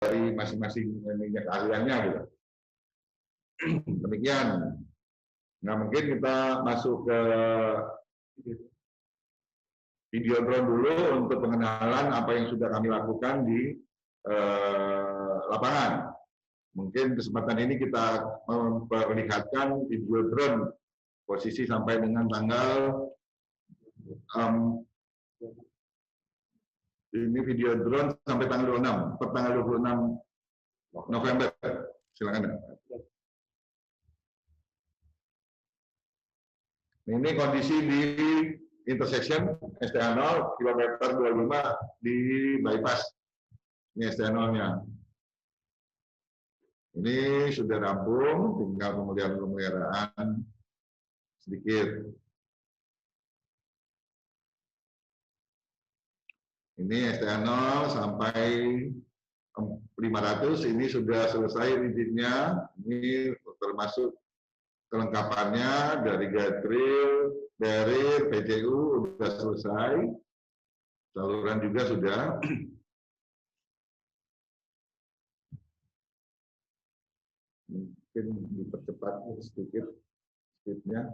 dari masing-masing keahliannya gitu. Demikian. Nah, mungkin kita masuk ke video drone dulu untuk pengenalan apa yang sudah kami lakukan di lapangan. Mungkin kesempatan ini kita memperlihatkan video drone posisi sampai dengan tanggal ini video drone sampai tanggal 26, per tanggal 26 November. Silakan. Ini kondisi di intersection STA 0 kilometer 25 di bypass. Ini STA 0-nya. Ini sudah rampung, tinggal pemeliharaan sedikit. Ini STA 0 sampai 500, ini sudah selesai rigidnya. Ini termasuk kelengkapannya dari guardrail, barrier, PCU sudah selesai. Saluran juga sudah. Mungkin dipercepat sedikit speednya.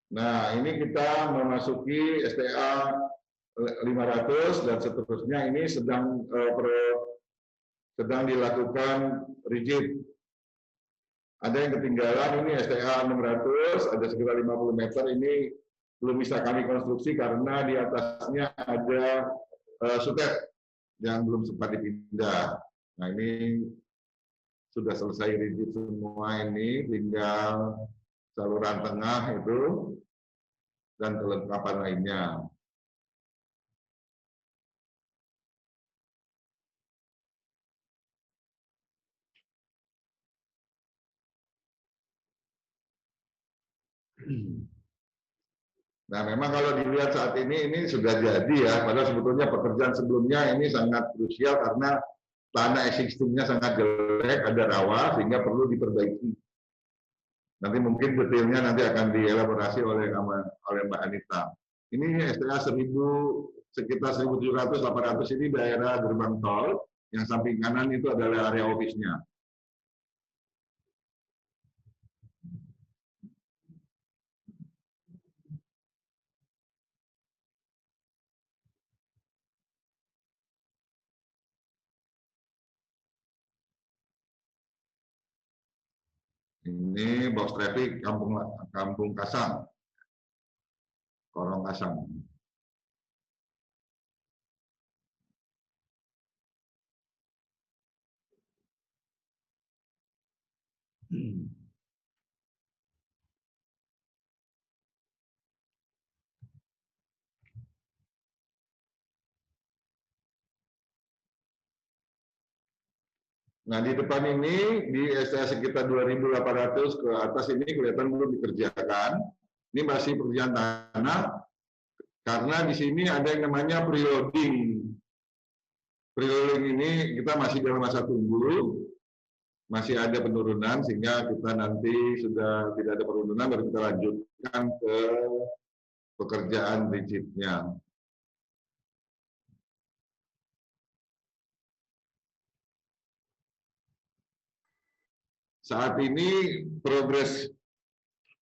Nah, ini kita memasuki STA 500 dan seterusnya ini sedang dilakukan rigid. Ada yang ketinggalan, ini STA 600, ada sekitar 50 meter, ini belum bisa kami konstruksi karena di atasnya ada sutet yang belum sempat dipindah. Nah, ini sudah selesai rigid semua, ini tinggal saluran tengah itu dan kelengkapan lainnya. Nah, memang kalau dilihat saat ini sudah jadi ya, padahal sebetulnya pekerjaan sebelumnya ini sangat krusial karena tanah existingnya sangat jelek, ada rawa, sehingga perlu diperbaiki. Nanti mungkin detailnya nanti akan dielaborasi oleh Mbak Anita. Ini STA 1000, sekitar 1700-800 ini daerah gerbang tol, yang samping kanan itu adalah area office-nya. Ini box traffic Kampung Kasang, Korong Kasang. Nah, di depan ini, di STA sekitar 2.800 ke atas ini kelihatan belum dikerjakan. Ini masih pekerjaan tanah, karena di sini ada yang namanya preloading. Preloading ini kita masih dalam masa tunggu, masih ada penurunan, sehingga kita nanti sudah tidak ada penurunan, baru kita lanjutkan ke pekerjaan rigidnya. Saat ini progres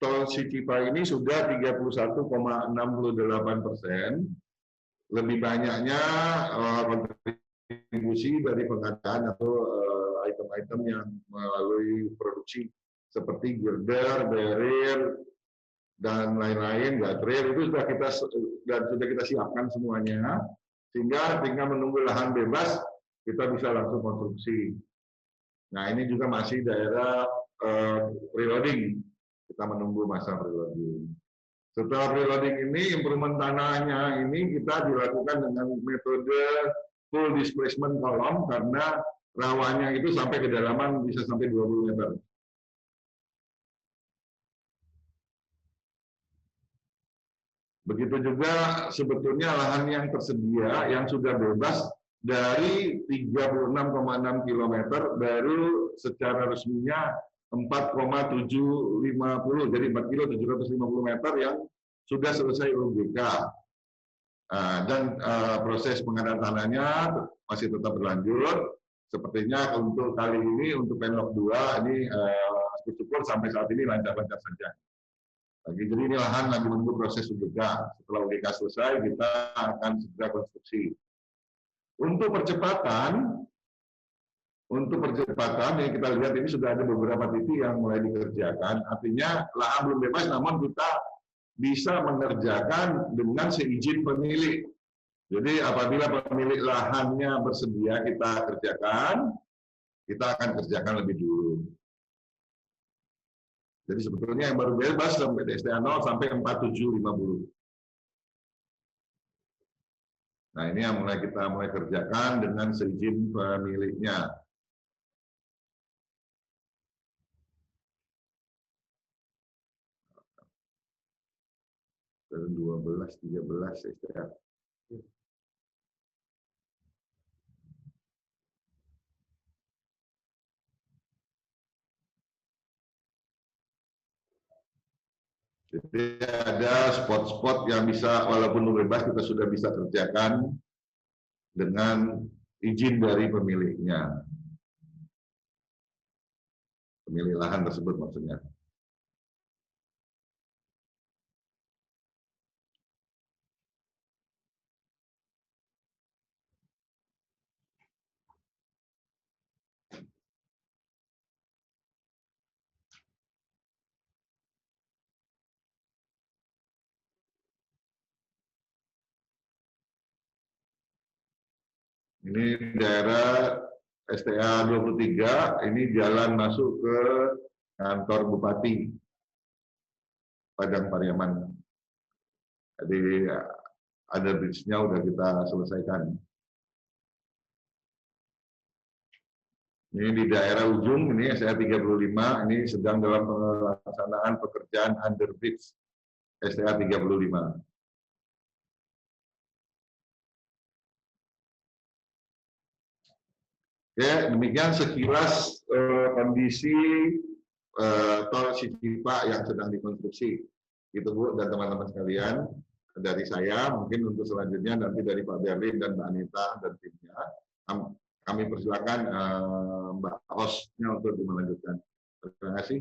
tol Cicipa ini sudah 31,68%. Lebih banyaknya kontribusi dari pengadaan atau item-item yang melalui produksi seperti girder, barrier, dan lain-lain, guardrail itu sudah kita siapkan semuanya, sehingga tinggal menunggu lahan bebas kita bisa langsung konstruksi. Nah, ini juga masih daerah preloading. Kita menunggu masa preloading. Setelah preloading ini, improvement tanahnya ini kita dilakukan dengan metode full displacement column karena rawanya itu sampai kedalaman bisa sampai 20 meter. Begitu juga sebetulnya lahan yang tersedia yang sudah bebas dari 36,6 km baru secara resminya 4,750, jadi 4.750 meter yang sudah selesai OJK. Dan proses pengadaan tanahnya masih tetap berlanjut, Sepertinya untuk kali ini, untuk Penlok 2, ini syukur sampai saat ini lancar-lancar saja. Jadi ini lahan lagi menunggu proses UGK. Setelah UGK selesai, kita akan segera konstruksi. Untuk percepatan yang kita lihat ini sudah ada beberapa titik yang mulai dikerjakan. Artinya lahan belum bebas, namun kita bisa mengerjakan dengan seizin pemilik. Jadi apabila pemilik lahannya bersedia kita kerjakan, kita akan kerjakan lebih dulu. Jadi sebetulnya yang baru bebas sampai STA 0 sampai 4750. Nah ini yang kita mulai kerjakan dengan seizin pemiliknya. Dari 12, 13 STA. Jadi ada spot-spot yang bisa, walaupun bebas, kita sudah bisa kerjakan dengan izin dari pemiliknya. Pemilik lahan tersebut maksudnya. Ini daerah STA 23, ini jalan masuk ke kantor Bupati Padang Pariaman. Jadi ada bridge-nya udah kita selesaikan. Ini di daerah ujung, ini STA 35, ini sedang dalam pelaksanaan pekerjaan under bridge STA 35. Oke, demikian sekilas kondisi tol Cipipa yang sedang dikonstruksi. Gitu Bu dan teman-teman sekalian, dari saya mungkin untuk selanjutnya nanti dari Pak Berlin dan Mbak Anita dan timnya, kami persilakan Mbak hostnya untuk melanjutkan. Terima kasih.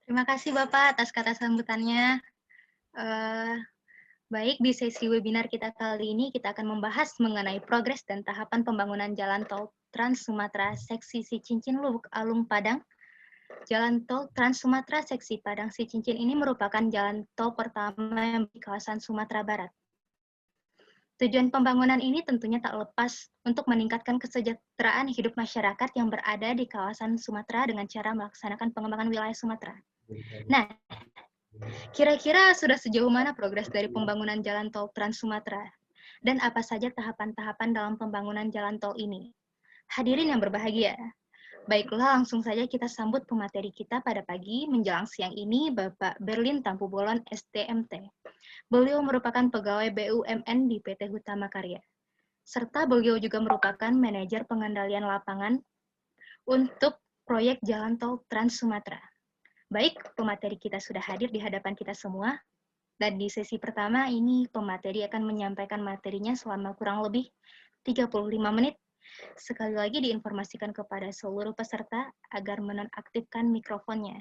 Terima kasih Bapak atas kata sambutannya. Baik, di sesi webinar kita kali ini kita akan membahas mengenai progres dan tahapan pembangunan Jalan Tol Trans Sumatera Seksi Sicincin Lubuk Alung Padang. Jalan Tol Trans Sumatera Seksi Padang Sicincin ini merupakan jalan tol pertama di kawasan Sumatera Barat. Tujuan pembangunan ini tentunya tak lepas untuk meningkatkan kesejahteraan hidup masyarakat yang berada di kawasan Sumatera dengan cara melaksanakan pengembangan wilayah Sumatera. Nah, kira-kira sudah sejauh mana progres dari pembangunan jalan tol Trans Sumatera? Dan apa saja tahapan-tahapan dalam pembangunan jalan tol ini? Hadirin yang berbahagia, baiklah langsung saja kita sambut pemateri kita pada pagi menjelang siang ini, Bapak Berlin Tampu Bolon, STMT. Beliau merupakan pegawai BUMN di PT Hutama Karya. Serta beliau juga merupakan manajer pengendalian lapangan untuk proyek jalan tol Trans Sumatera. Baik, pemateri kita sudah hadir di hadapan kita semua, dan di sesi pertama ini pemateri akan menyampaikan materinya selama kurang lebih 35 menit. Sekali lagi diinformasikan kepada seluruh peserta agar menonaktifkan mikrofonnya.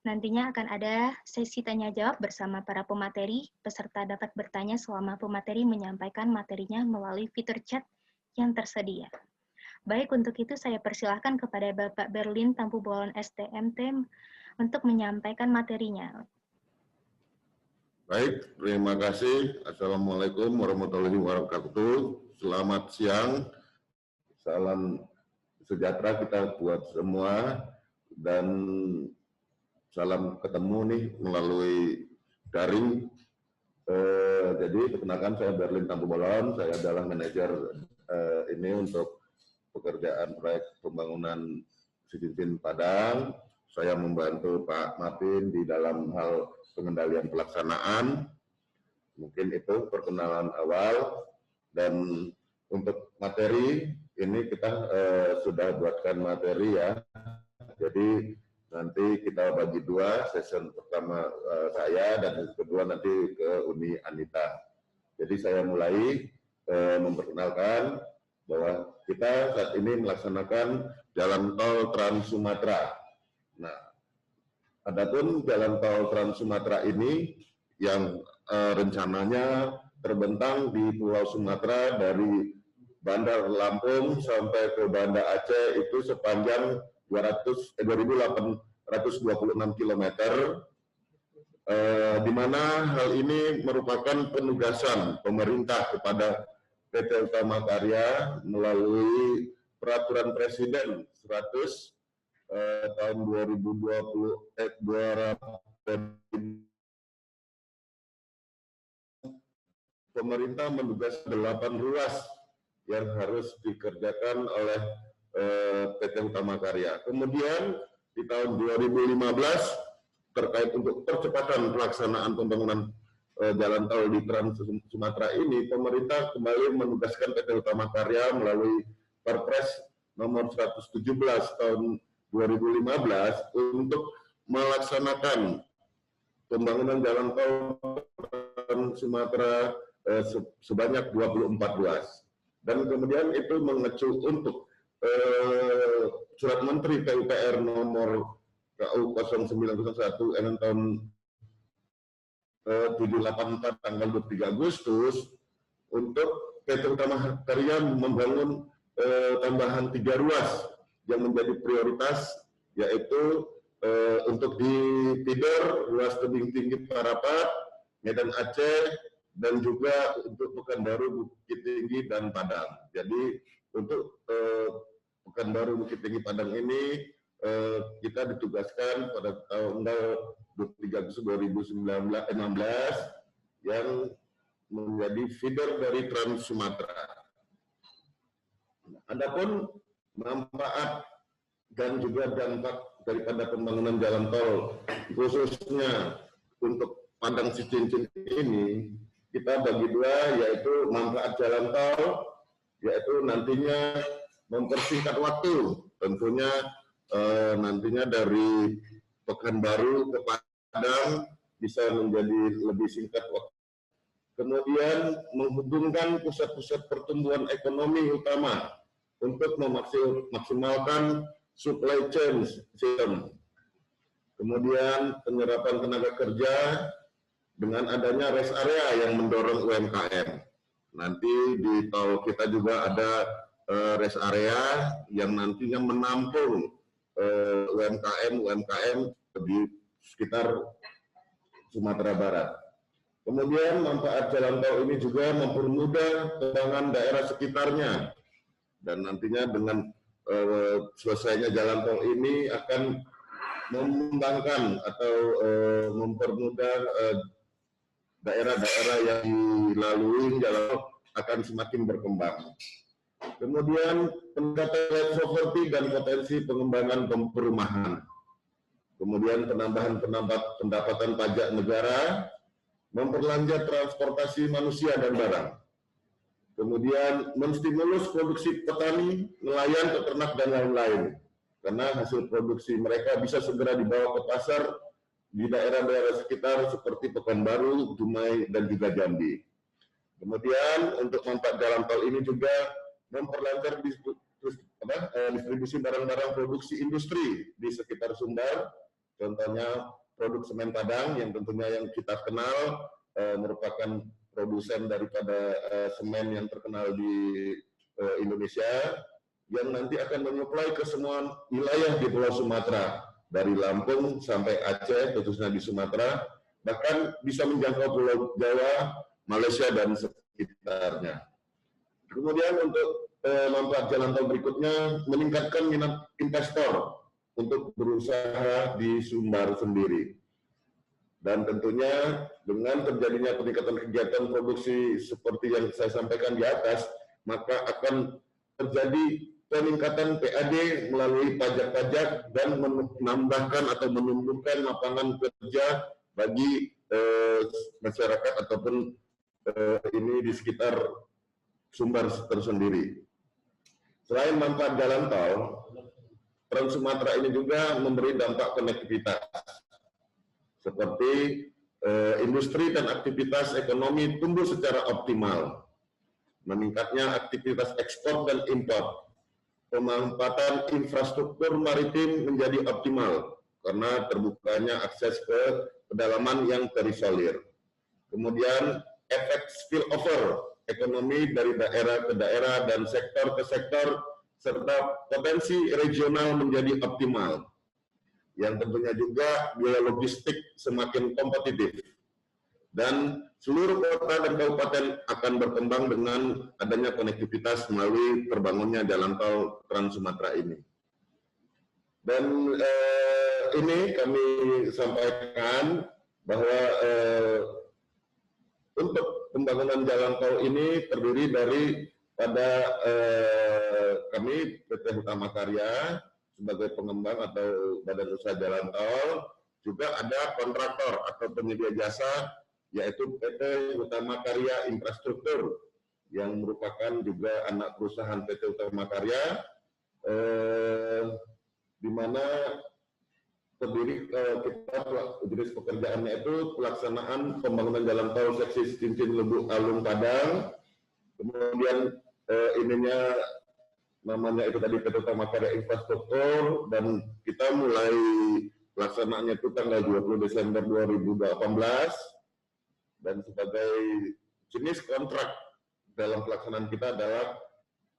Nantinya akan ada sesi tanya-jawab bersama para pemateri. Peserta dapat bertanya selama pemateri menyampaikan materinya melalui fitur chat yang tersedia. Baik, untuk itu saya persilahkan kepada Bapak Berlin Tampu Bolon STMT untuk menyampaikan materinya. Baik, terima kasih. Assalamualaikum warahmatullahi wabarakatuh. Selamat siang. Salam sejahtera kita buat semua dan salam ketemu nih melalui daring. Jadi perkenalkan saya Berlin Tampu Bolon, saya adalah manajer ini untuk pekerjaan proyek pembangunan Sicincin Padang. Saya membantu Pak Martin di dalam hal pengendalian pelaksanaan. Mungkin itu perkenalan awal. Dan untuk materi, ini kita sudah buatkan materi ya. Jadi nanti kita bagi dua, session pertama saya dan yang kedua nanti ke Uni Anita. Jadi saya mulai memperkenalkan bahwa kita saat ini melaksanakan jalan tol Trans Sumatera. Nah, adapun jalan tol Trans Sumatera ini yang rencananya terbentang di Pulau Sumatera dari Bandar Lampung sampai ke Banda Aceh itu sepanjang 2.826 km, di mana hal ini merupakan penugasan pemerintah kepada PT Utama Karya melalui Peraturan Presiden 100 tahun 2020 pemerintah menugaskan 8 ruas yang harus dikerjakan oleh PT Utama Karya. Kemudian di tahun 2015 terkait untuk percepatan pelaksanaan pembangunan jalan tol di Trans Sumatera ini, pemerintah kembali menugaskan PT Utama Karya melalui Perpres nomor 117 tahun 2015 untuk melaksanakan pembangunan jalan tol Trans Sumatera sebanyak 24 ruas. Dan kemudian itu mengecu untuk surat Menteri PUPR nomor KU 0901 tahun 784 tanggal 23 Agustus untuk PT Utama Karya membangun tambahan 3 ruas yang menjadi prioritas, yaitu untuk di feeder ruas tebing tinggi Parapat, Medan Aceh, dan juga untuk Pekanbaru, Bukit Tinggi, dan Padang. Jadi untuk Pekanbaru, Bukit Tinggi, Padang ini kita ditugaskan pada tanggal 23 Agustus 2016 yang menjadi feeder dari Trans Sumatera. Adapun manfaat dan juga dampak daripada pembangunan jalan tol khususnya untuk Padang Cicincin ini kita bagi dua, yaitu manfaat jalan tol, yaitu nantinya mempersingkat waktu, tentunya nantinya dari Pekanbaru ke Padang bisa menjadi lebih singkat waktu. Kemudian menghubungkan pusat-pusat pertumbuhan ekonomi utama untuk memaksimalkan supply chain system. Kemudian penyerapan tenaga kerja dengan adanya rest area yang mendorong UMKM. Nanti di tol kita juga ada rest area yang nantinya menampung UMKM di sekitar Sumatera Barat. Kemudian manfaat jalan tol ini juga mempermudah pengembangan daerah sekitarnya, dan nantinya dengan selesainya jalan tol ini akan mengembangkan atau mempermudah daerah-daerah yang dilalui jalan tol akan semakin berkembang. Kemudian peningkatan properti dan potensi pengembangan perumahan. Kemudian penambahan pendapatan pajak negara, memperlanjut transportasi manusia dan barang. Kemudian menstimulus produksi petani, nelayan, peternak, dan lain-lain. Karena hasil produksi mereka bisa segera dibawa ke pasar di daerah-daerah sekitar seperti Pekanbaru, Dumai, dan juga Jambi. Kemudian untuk manfaat jalan tol ini juga memperlancar distribusi barang-barang produksi industri di sekitar Sumbar. Contohnya produk semen Padang yang tentunya yang kita kenal merupakan produsen daripada semen yang terkenal di Indonesia, yang nanti akan menyuplai ke semua wilayah di Pulau Sumatera, dari Lampung sampai Aceh, khususnya di Sumatera, bahkan bisa menjangkau Pulau Jawa, Malaysia, dan sekitarnya. Kemudian untuk manfaat jalan tol berikutnya, meningkatkan minat investor untuk berusaha di Sumbar sendiri. Dan tentunya dengan terjadinya peningkatan kegiatan produksi seperti yang saya sampaikan di atas, maka akan terjadi peningkatan PAD melalui pajak-pajak dan menambahkan atau menumbuhkan lapangan kerja bagi masyarakat ataupun ini di sekitar Sumbar tersendiri. Selain manfaat jalan tol, Trans Sumatera ini juga memberi dampak konektivitas, seperti industri dan aktivitas ekonomi tumbuh secara optimal. meningkatnya aktivitas ekspor dan impor, pemanfaatan infrastruktur maritim menjadi optimal karena terbukanya akses ke pedalaman yang terisolir. Kemudian efek spillover ekonomi dari daerah ke daerah dan sektor ke sektor serta potensi regional menjadi optimal. Yang tentunya juga biaya logistik semakin kompetitif. Dan seluruh kota dan kabupaten akan berkembang dengan adanya konektivitas melalui terbangunnya jalan tol Trans Sumatera ini. Dan ini kami sampaikan bahwa untuk pembangunan jalan tol ini terdiri dari kami PT Hutama Karya sebagai pengembang atau badan usaha jalan tol, juga ada kontraktor atau penyedia jasa yaitu PT Hutama Karya Infrastruktur yang merupakan juga anak perusahaan PT Hutama Karya, di mana terdiri kita jenis pekerjaannya itu pelaksanaan pembangunan jalan tol seksi Cincin Lubuk Alung Padang, kemudian ininya namanya itu tadi PT Hutama Karya Infrastruktur, dan kita mulai pelaksanaannya itu tanggal 20 Desember 2018, dan sebagai jenis kontrak dalam pelaksanaan kita adalah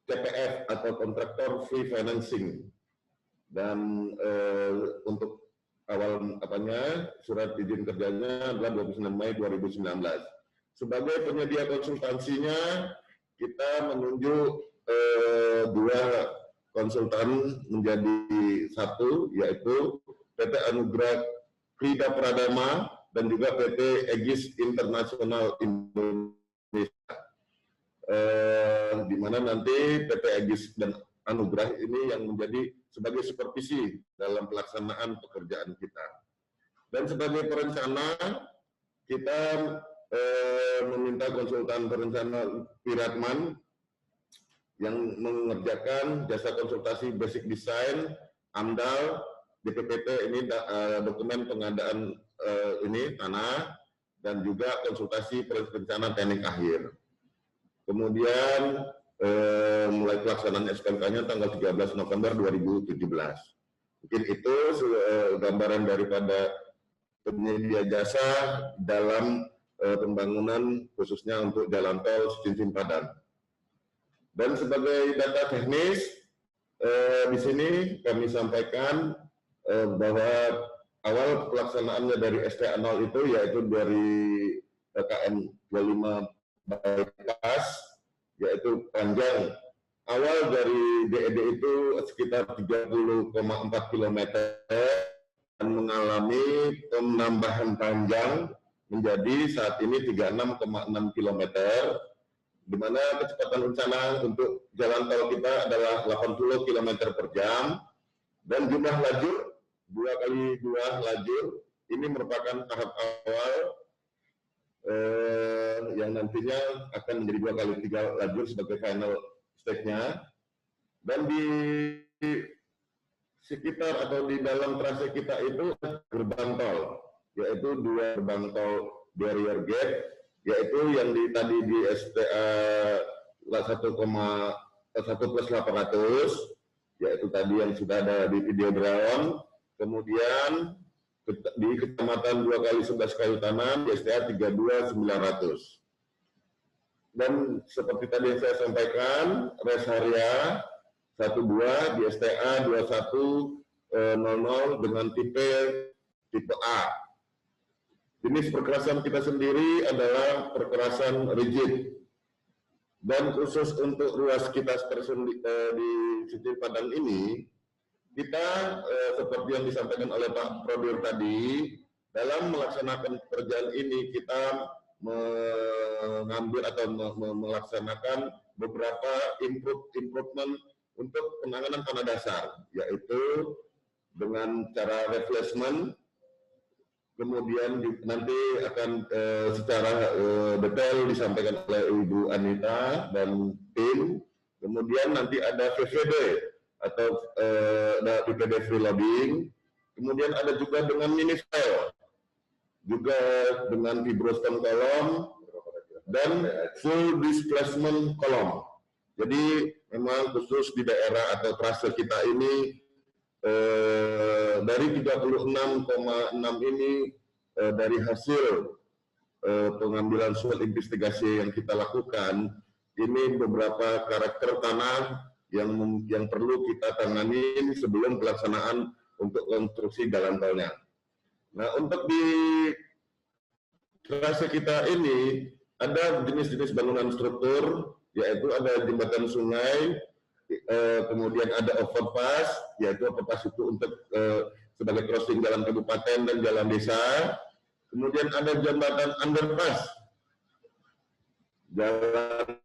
CPF atau Contractor Free Financing, dan untuk awal surat izin kerjanya adalah 29 Mei 2019. Sebagai penyedia konsultansinya kita menunjuk dua konsultan menjadi satu, yaitu PT Anugrah Krida Pradama dan juga PT Aegis International Indonesia, di mana nanti PT Aegis dan Anugrah ini yang menjadi sebagai supervisi dalam pelaksanaan pekerjaan kita. Dan sebagai perencana, kita meminta konsultan perencana Piratman yang mengerjakan jasa konsultasi basic design, AMDAL, DPPT ini dokumen pengadaan ini tanah, dan juga konsultasi perencanaan teknik akhir. Kemudian mulai pelaksanaan SPMK-nya tanggal 13 November 2017. Mungkin itu gambaran daripada penyedia jasa dalam pembangunan khususnya untuk jalan tol Cincin Padang. Dan sebagai data teknis, di sini kami sampaikan bahwa awal pelaksanaannya dari STA0 itu yaitu dari KM 25 bypass, yaitu panjang awal dari DED itu sekitar 30,4 km dan mengalami penambahan panjang menjadi saat ini 36,6 km, di mana kecepatan rencana untuk jalan tol kita adalah 80 km per jam, dan jumlah lajur 2x2 lajur ini merupakan tahap awal yang nantinya akan menjadi 2x3 lajur sebagai final stage-nya. Dan di sekitar atau di dalam trase kita itu gerbang tol, yaitu 2 gerbang tol barrier gate, yaitu yang tadi di STA 1,1+800, yaitu tadi yang sudah ada di video drone. Kemudian di Kecamatan 2x11 Kayu Tanam di STA 32900. Dan seperti tadi yang saya sampaikan, rest area 12 di STA 2100 dengan tipe A. Jenis perkerasan kita sendiri adalah perkerasan rigid. Dan khusus untuk ruas kita di Cincin Padang ini, kita seperti yang disampaikan oleh Pak Prodir tadi, dalam melaksanakan pekerjaan ini kita mengambil atau melaksanakan beberapa improvement untuk penanganan tanah dasar, yaitu dengan cara replacement. Kemudian nanti akan secara detail disampaikan oleh Ibu Anita dan tim. Kemudian nanti ada VVD atau VVD free loading. Kemudian ada juga dengan mini file, juga dengan fibrostone kolom dan full displacement column. Jadi memang khusus di daerah atau trase kita ini dari 36,6 ini dari hasil pengambilan soil investigasi yang kita lakukan, ini beberapa karakter tanah yang perlu kita tangani sebelum pelaksanaan untuk konstruksi jalan tolnya. Nah, untuk di trase kita ini ada jenis-jenis bangunan struktur, yaitu ada jembatan sungai, kemudian ada overpass, yaitu overpass itu untuk sebagai crossing jalan kabupaten dan jalan desa. Kemudian ada jembatan underpass, jalan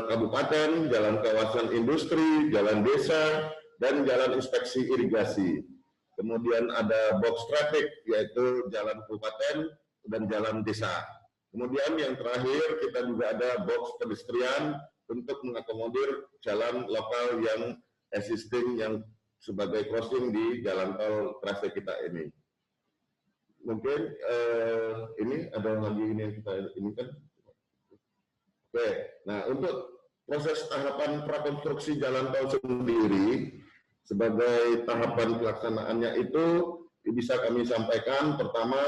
kabupaten, jalan kawasan industri, jalan desa, dan jalan inspeksi irigasi. Kemudian ada box traffic, yaitu jalan kabupaten dan jalan desa. Kemudian yang terakhir kita juga ada box pedestrian untuk mengakomodir jalan lokal yang existing yang sebagai crossing di jalan tol trase kita ini. Mungkin ini ada lagi ini yang kita ini kan. Oke, nah untuk proses tahapan prakonstruksi jalan tol sendiri sebagai tahapan pelaksanaannya itu bisa kami sampaikan. Pertama,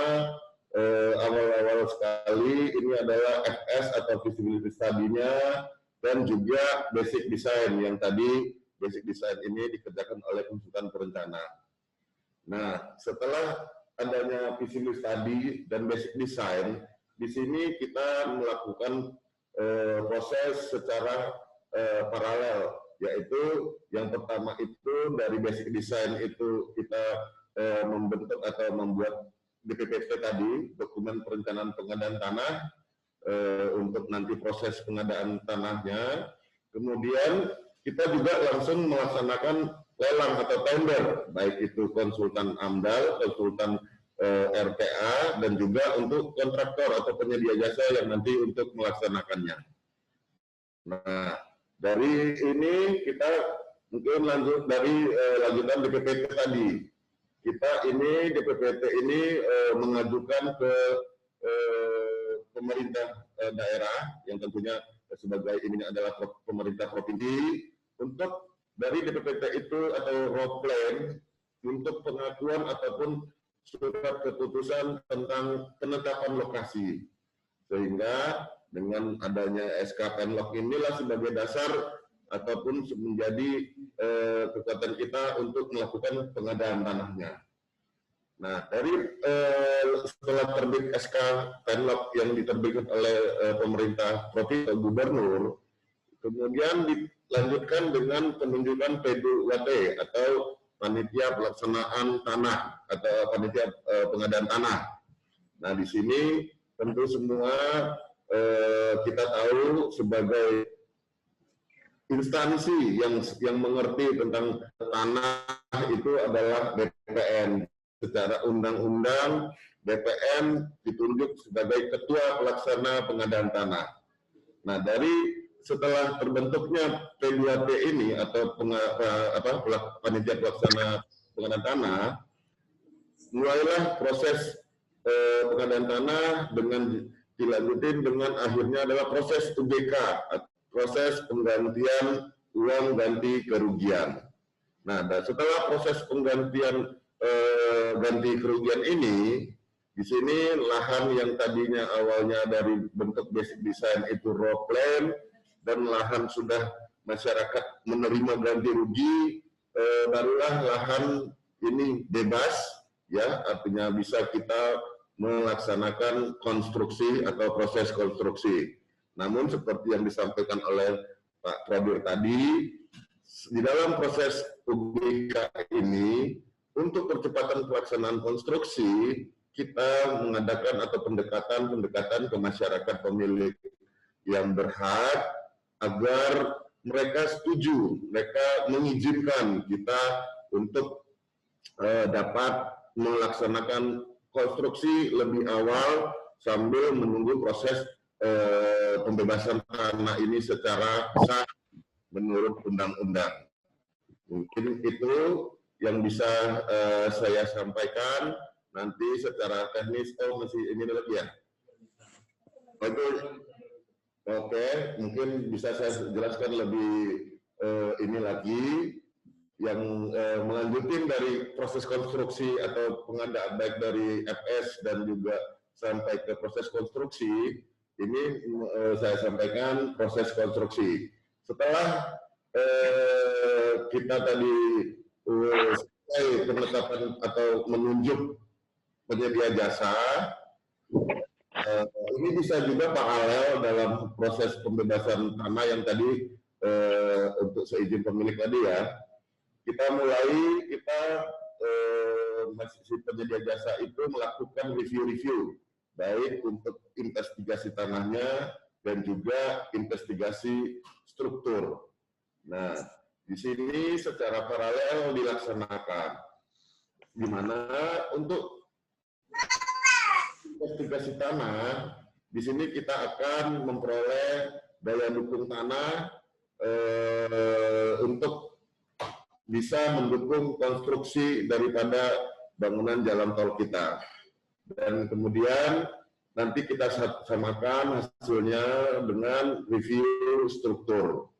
awal-awal sekali ini adalah FS atau feasibility study-nya dan juga basic design yang tadi basic design ini dikerjakan oleh konsultan perencana. Nah, setelah adanya feasibility study dan basic design, di sini kita melakukan proses secara paralel, yaitu yang pertama itu dari basic design itu kita membentuk atau membuat DPPT tadi, dokumen perencanaan pengadaan tanah, untuk nanti proses pengadaan tanahnya. Kemudian kita juga langsung melaksanakan lelang atau tender, baik itu konsultan AMDAL, konsultan RTA, dan juga untuk kontraktor atau penyedia jasa yang nanti untuk melaksanakannya. Nah, dari ini kita mungkin lanjut dari lanjutan DPPT tadi. Kita ini DPPT ini mengajukan ke pemerintah daerah yang tentunya sebagai ini adalah pemerintah provinsi untuk dari DPPT itu atau road plan untuk pengakuan ataupun surat keputusan tentang penetapan lokasi, sehingga dengan adanya SK Penlok inilah sebagai dasar ataupun menjadi kekuatan kita untuk melakukan pengadaan tanahnya. Nah, dari setelah terbit SK Penlok yang diterbitkan oleh pemerintah provinsi gubernur, kemudian dilanjutkan dengan penunjukan P2T atau panitia pelaksanaan tanah atau panitia pengadaan tanah. Nah, di sini tentu semua kita tahu sebagai instansi yang mengerti tentang tanah itu adalah BPN. Secara undang-undang BPN ditunjuk sebagai ketua pelaksana pengadaan tanah. Nah, dari setelah terbentuknya P2T ini atau panitia pelaksana pengadaan tanah, mulailah proses pengadaan tanah dengan dilanjutin dengan akhirnya adalah proses UGK, proses penggantian uang ganti kerugian. Nah, dan setelah proses penggantian ganti kerugian ini, di sini lahan yang tadinya awalnya dari bentuk basic design itu raw plan dan lahan sudah masyarakat menerima ganti rugi, barulah lahan ini bebas, ya, artinya bisa kita melaksanakan konstruksi atau proses konstruksi. Namun seperti yang disampaikan oleh Pak Pradir tadi, di dalam proses UGK ini, untuk percepatan pelaksanaan konstruksi, kita mengadakan atau pendekatan ke masyarakat pemilik yang berhak agar mereka setuju, mereka mengizinkan kita untuk dapat melaksanakan konstruksi lebih awal sambil menunggu proses pembebasan tanah ini secara sah menurut undang-undang. Mungkin itu yang bisa saya sampaikan. Nanti secara teknis, masih ini lagi ya? itu oke, mungkin bisa saya jelaskan lebih ini lagi yang melanjutin dari proses konstruksi atau pengadaan baik dari FS dan juga sampai ke proses konstruksi. Ini saya sampaikan proses konstruksi. Setelah kita tadi selesai penetapan atau menunjuk penyedia jasa, ini bisa juga paralel dalam proses pembebasan tanah yang tadi untuk seizin pemilik tadi ya. Kita si penyedia jasa itu melakukan review-review baik untuk investigasi tanahnya dan juga investigasi struktur. Nah, di sini secara paralel dilaksanakan, di mana untuk investigasi tanah, di sini kita akan memperoleh daya dukung tanah untuk bisa mendukung konstruksi daripada bangunan jalan tol kita. Dan kemudian nanti kita samakan hasilnya dengan review struktur.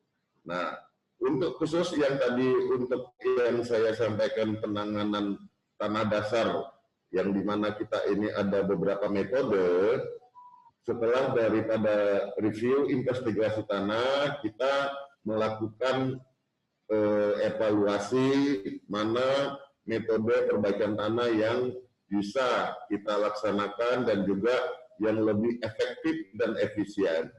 Nah, untuk khusus yang tadi untuk yang saya sampaikan penanganan tanah dasar, yang dimana kita ini ada beberapa metode, setelah daripada review investigasi tanah, kita melakukan evaluasi mana metode perbaikan tanah yang bisa kita laksanakan dan juga yang lebih efektif dan efisien.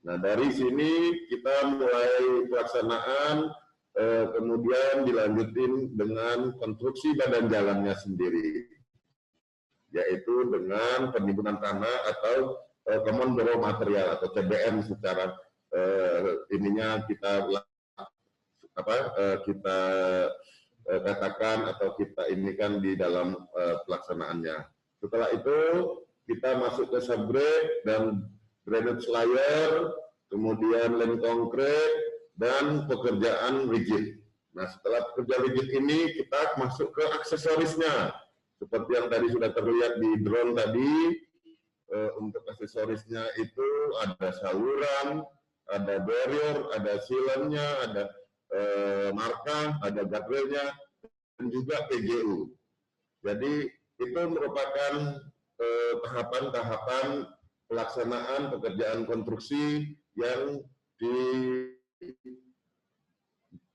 Nah, dari sini kita mulai pelaksanaan, kemudian dilanjutin dengan konstruksi badan jalannya sendiri, yaitu dengan penimbunan tanah atau common raw material atau CBM secara ininya kita katakan atau kita inikan di dalam pelaksanaannya. Setelah itu kita masuk ke subgrade dan drainage layer, kemudian lem konkret dan pekerjaan rigid. Nah, setelah pekerjaan rigid ini kita masuk ke aksesorisnya. Seperti yang tadi sudah terlihat di drone tadi, untuk aksesorisnya itu ada saluran, ada barrier, ada sealant-nya, ada marka, ada guardrail-nya, dan juga PGU. Jadi itu merupakan tahapan-tahapan pelaksanaan pekerjaan konstruksi yang di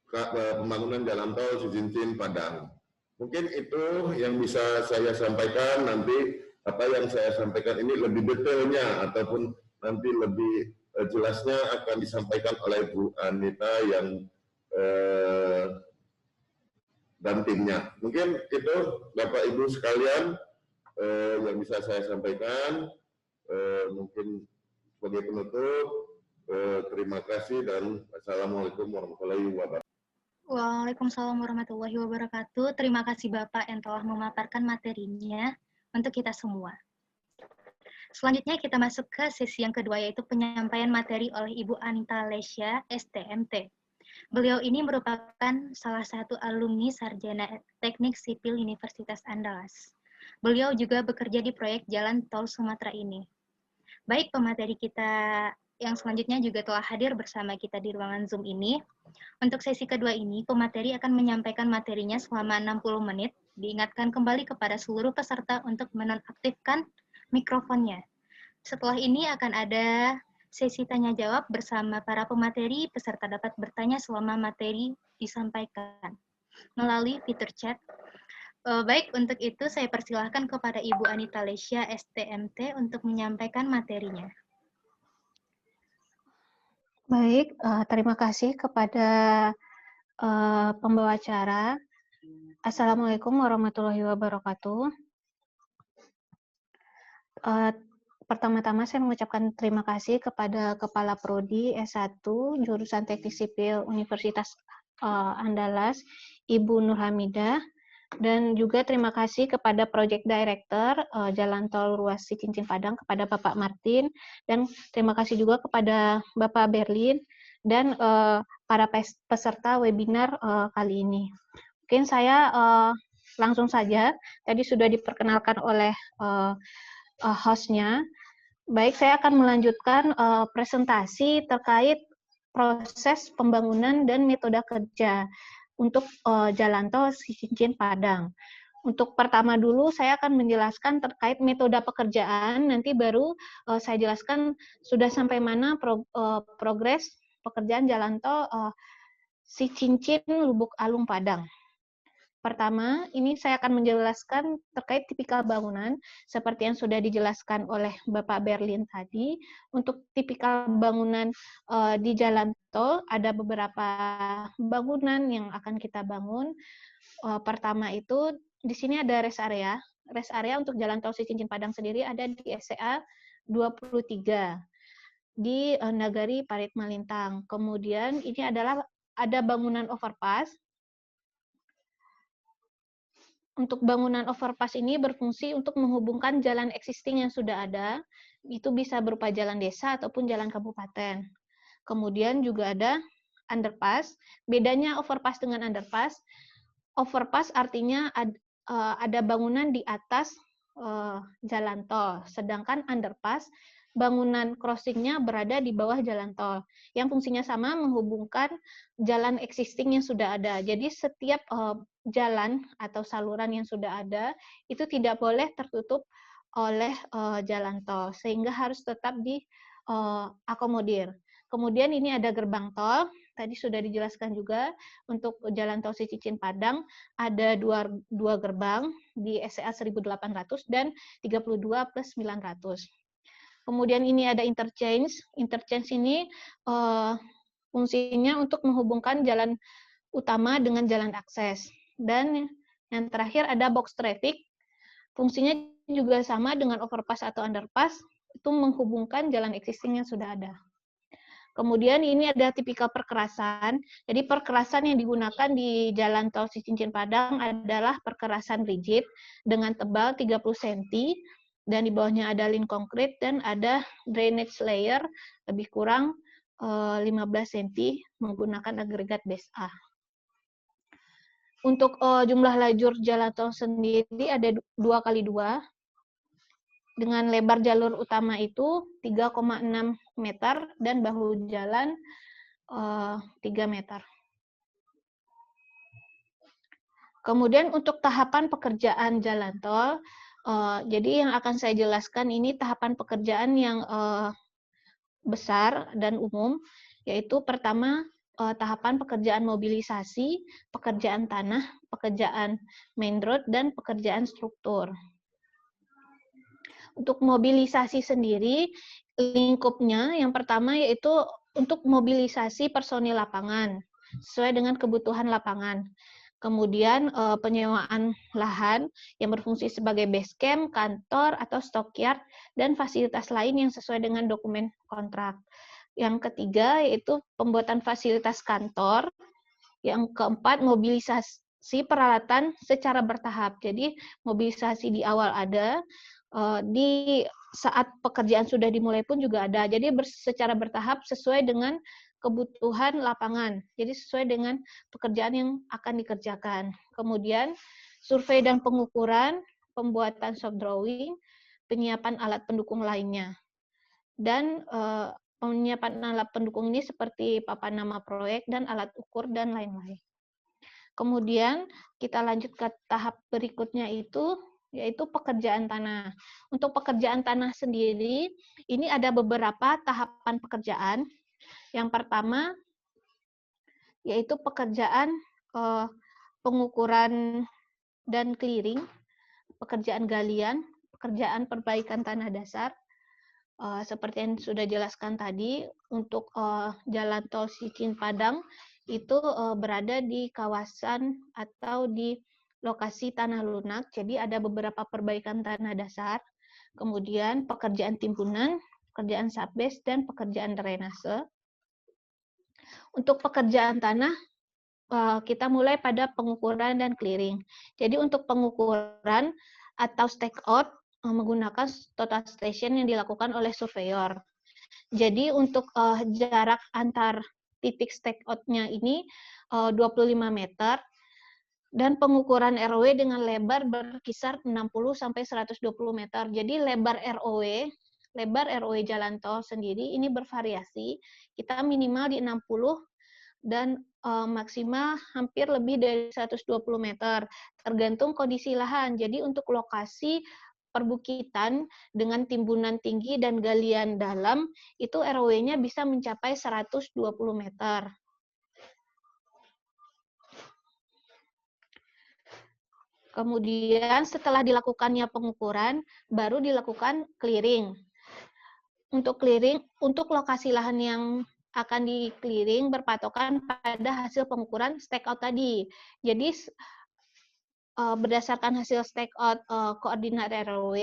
pembangunan jalan tol Cicin Padang. Mungkin itu yang bisa saya sampaikan. Nanti apa yang saya sampaikan ini lebih detailnya ataupun nanti lebih jelasnya akan disampaikan oleh Bu Anita yang dan timnya. Mungkin itu Bapak Ibu sekalian yang bisa saya sampaikan. Mungkin sebagai penutup, terima kasih dan Assalamualaikum warahmatullahi wabarakatuh. Waalaikumsalam warahmatullahi wabarakatuh. Terima kasih Bapak yang telah memaparkan materinya untuk kita semua. Selanjutnya kita masuk ke sesi yang kedua, yaitu penyampaian materi oleh Ibu Anita Lesya, STMT. Beliau ini merupakan salah satu alumni Sarjana Teknik Sipil Universitas Andalas. Beliau juga bekerja di proyek Jalan Tol Sumatera ini. Baik, pemateri kita yang selanjutnya juga telah hadir bersama kita di ruangan Zoom ini. Untuk sesi kedua ini, pemateri akan menyampaikan materinya selama 60 menit. Diingatkan kembali kepada seluruh peserta untuk menonaktifkan mikrofonnya. Setelah ini akan ada sesi tanya-jawab bersama para pemateri. Peserta dapat bertanya selama materi disampaikan melalui fitur chat. Baik, untuk itu saya persilahkan kepada Ibu Anita Lesya, STMT, untuk menyampaikan materinya. Baik, terima kasih kepada pembawa acara. Assalamualaikum warahmatullahi wabarakatuh. Pertama-tama saya mengucapkan terima kasih kepada Kepala Prodi S1 Jurusan Teknik Sipil Universitas Andalas, Ibu Nur Hamidah, dan juga terima kasih kepada Project Director Jalan Tol Ruas Cicin Padang, kepada Bapak Martin, dan terima kasih juga kepada Bapak Berlin dan para peserta webinar kali ini. Mungkin saya langsung saja, tadi sudah diperkenalkan oleh hostnya, Baik, saya akan melanjutkan presentasi terkait proses pembangunan dan metode kerja untuk jalan tol Cincin Padang. Untuk pertama dulu saya akan menjelaskan terkait metode pekerjaan, nanti baru saya jelaskan sudah sampai mana progres pekerjaan jalan tol Cincin Lubuk Alung Padang. Pertama, ini saya akan menjelaskan terkait tipikal bangunan, seperti yang sudah dijelaskan oleh Bapak Berlin tadi. Untuk tipikal bangunan di jalan tol, ada beberapa bangunan yang akan kita bangun. Pertama itu, di sini ada rest area. Rest area untuk jalan tol Cincin Padang sendiri ada di SCA 23 di Nagari Parit Malintang. Kemudian ini adalah ada bangunan overpass. Untuk bangunan overpass ini berfungsi untuk menghubungkan jalan existing yang sudah ada, itu bisa berupa jalan desa ataupun jalan kabupaten. Kemudian juga ada underpass. Bedanya overpass dengan underpass, overpass artinya ada bangunan di atas jalan tol, sedangkan underpass bangunan crossingnya berada di bawah jalan tol, yang fungsinya sama menghubungkan jalan existing yang sudah ada. Jadi setiap jalan atau saluran yang sudah ada itu tidak boleh tertutup oleh jalan tol, sehingga harus tetap diakomodir. Kemudian ini ada gerbang tol, tadi sudah dijelaskan juga untuk jalan tol Cincin Padang ada dua gerbang di SCA 1800 dan 32+900. Kemudian ini ada interchange. Interchange ini fungsinya untuk menghubungkan jalan utama dengan jalan akses. Dan yang terakhir ada box traffic. Fungsinya juga sama dengan overpass atau underpass, itu menghubungkan jalan existing yang sudah ada. Kemudian ini ada tipikal perkerasan. Jadi perkerasan yang digunakan di jalan tol Cincin Padang adalah perkerasan rigid dengan tebal 30 cm, dan di bawahnya ada lin konkrit dan ada drainage layer lebih kurang 15 cm menggunakan agregat base A. Untuk jumlah lajur jalan tol sendiri ada 2x2 dengan lebar jalur utama itu 3,6 meter dan bahu jalan 3 meter. Kemudian untuk tahapan pekerjaan jalan tol, jadi yang akan saya jelaskan ini tahapan pekerjaan yang besar dan umum, yaitu pertama tahapan pekerjaan mobilisasi, pekerjaan tanah, pekerjaan main road, dan pekerjaan struktur. Untuk mobilisasi sendiri, lingkupnya yang pertama yaitu untuk mobilisasi personil lapangan, sesuai dengan kebutuhan lapangan. Kemudian penyewaan lahan yang berfungsi sebagai base camp, kantor, atau stockyard, dan fasilitas lain yang sesuai dengan dokumen kontrak. Yang ketiga yaitu pembuatan fasilitas kantor. Yang keempat, mobilisasi peralatan secara bertahap. Jadi mobilisasi di awal ada, di saat pekerjaan sudah dimulai pun juga ada. Jadi secara bertahap sesuai dengan kebutuhan lapangan. Jadi sesuai dengan pekerjaan yang akan dikerjakan. Kemudian survei dan pengukuran, pembuatan soft drawing, penyiapan alat pendukung lainnya. Dan penyiapan alat pendukung ini seperti papan nama proyek dan alat ukur dan lain-lain. Kemudian kita lanjut ke tahap berikutnya yaitu pekerjaan tanah. Untuk pekerjaan tanah sendiri, ini ada beberapa tahapan pekerjaan. Yang pertama, yaitu pekerjaan pengukuran dan clearing, pekerjaan galian, pekerjaan perbaikan tanah dasar. Seperti yang sudah jelaskan tadi, untuk jalan tol Cincin Padang itu berada di kawasan atau di lokasi tanah lunak, jadi ada beberapa perbaikan tanah dasar, kemudian pekerjaan timbunan, pekerjaan subbase, dan pekerjaan drainase. Untuk pekerjaan tanah, kita mulai pada pengukuran dan clearing. Jadi untuk pengukuran atau stake out menggunakan total station yang dilakukan oleh surveyor. Jadi untuk jarak antar titik stake out-nya ini 25 meter, dan pengukuran ROW dengan lebar berkisar 60 sampai 120 meter. Jadi lebar ROW lebar ROW jalan tol sendiri ini bervariasi. Kita minimal di 60 dan maksimal hampir lebih dari 120 meter, tergantung kondisi lahan. Jadi untuk lokasi perbukitan dengan timbunan tinggi dan galian dalam, itu ROW-nya bisa mencapai 120 meter. Kemudian setelah dilakukannya pengukuran, baru dilakukan clearing. Untuk clearing, untuk lokasi lahan yang akan di-clearing berpatokan pada hasil pengukuran stakeout tadi. Jadi berdasarkan hasil stakeout koordinat ROW,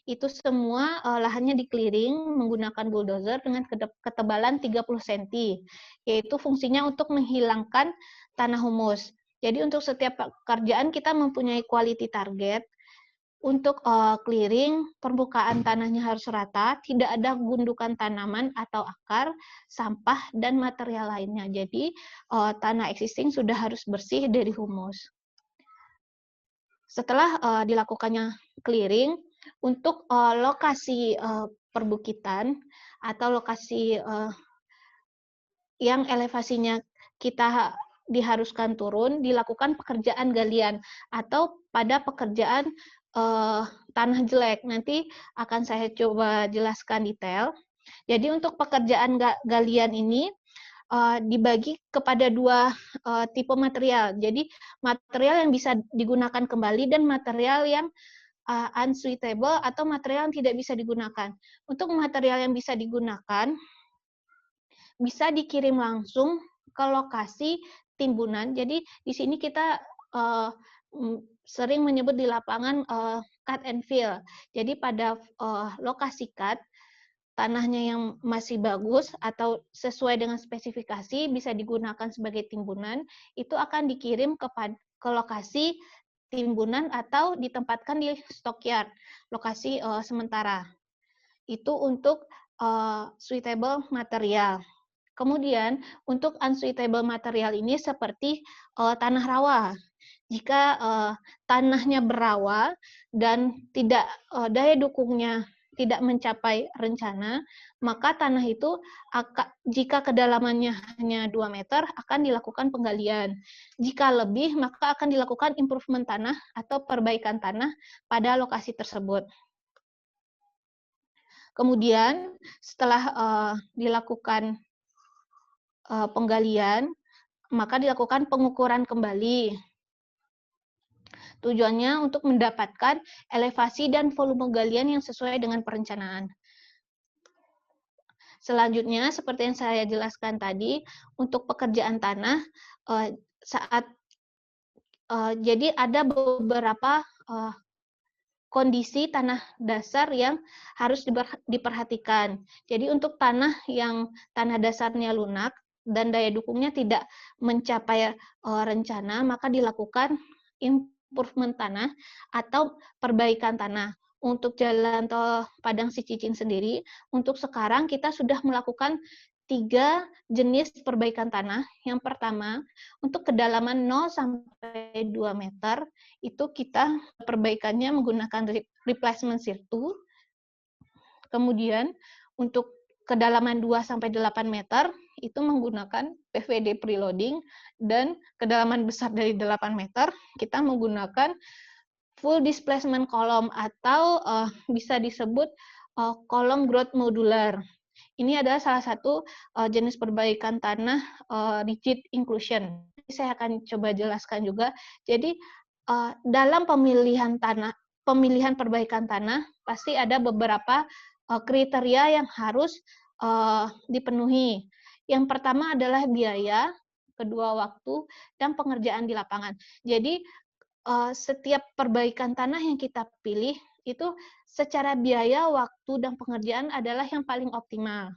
itu semua lahannya di-clearing menggunakan bulldozer dengan ketebalan 30 cm, yaitu fungsinya untuk menghilangkan tanah humus. Jadi untuk setiap pekerjaan kita mempunyai quality target. Untuk clearing, permukaan tanahnya harus rata, tidak ada gundukan tanaman atau akar, sampah, dan material lainnya. Jadi tanah existing sudah harus bersih dari humus. Setelah dilakukannya clearing, untuk lokasi perbukitan atau lokasi yang elevasinya kita diharuskan turun, dilakukan pekerjaan galian atau pada pekerjaan tanah jelek. Nanti akan saya coba jelaskan detail. Jadi untuk pekerjaan galian ini dibagi kepada dua tipe material. Jadi material yang bisa digunakan kembali dan material yang unsuitable atau material yang tidak bisa digunakan. Untuk material yang bisa digunakan, bisa dikirim langsung ke lokasi timbunan. Jadi di sini kita sering menyebut di lapangan cut and fill. Jadi pada lokasi cut, tanahnya yang masih bagus atau sesuai dengan spesifikasi bisa digunakan sebagai timbunan, itu akan dikirim ke lokasi timbunan atau ditempatkan di stockyard, lokasi sementara. Itu untuk suitable material. Kemudian untuk unsuitable material ini seperti tanah rawa. Jika tanahnya berawa dan tidak daya dukungnya tidak mencapai rencana, maka tanah itu jika kedalamannya hanya 2 meter akan dilakukan penggalian. Jika lebih, maka akan dilakukan improvement tanah atau perbaikan tanah pada lokasi tersebut. Kemudian setelah dilakukan penggalian, maka dilakukan pengukuran kembali. Tujuannya untuk mendapatkan elevasi dan volume galian yang sesuai dengan perencanaan. Selanjutnya, seperti yang saya jelaskan tadi, untuk pekerjaan tanah, jadi ada beberapa kondisi tanah dasar yang harus diperhatikan. Jadi untuk tanah yang tanah dasarnya lunak dan daya dukungnya tidak mencapai rencana, maka dilakukan improvement tanah atau perbaikan tanah. Untuk jalan tol Padang Sicicin sendiri, untuk sekarang kita sudah melakukan 3 jenis perbaikan tanah. Yang pertama, untuk kedalaman 0 sampai 2 meter, itu kita perbaikannya menggunakan replacement sirtu. Kemudian, untuk kedalaman 2 sampai 8 meter, itu menggunakan PVD preloading, dan kedalaman besar dari 8 meter, kita menggunakan full displacement column atau bisa disebut kolom growth modular. Ini adalah salah satu jenis perbaikan tanah rigid inclusion. Saya akan coba jelaskan juga. Jadi dalam pemilihan perbaikan tanah pasti ada beberapa kriteria yang harus dipenuhi. Yang pertama adalah biaya, kedua waktu, dan pengerjaan di lapangan. Jadi setiap perbaikan tanah yang kita pilih itu secara biaya, waktu, dan pengerjaan adalah yang paling optimal.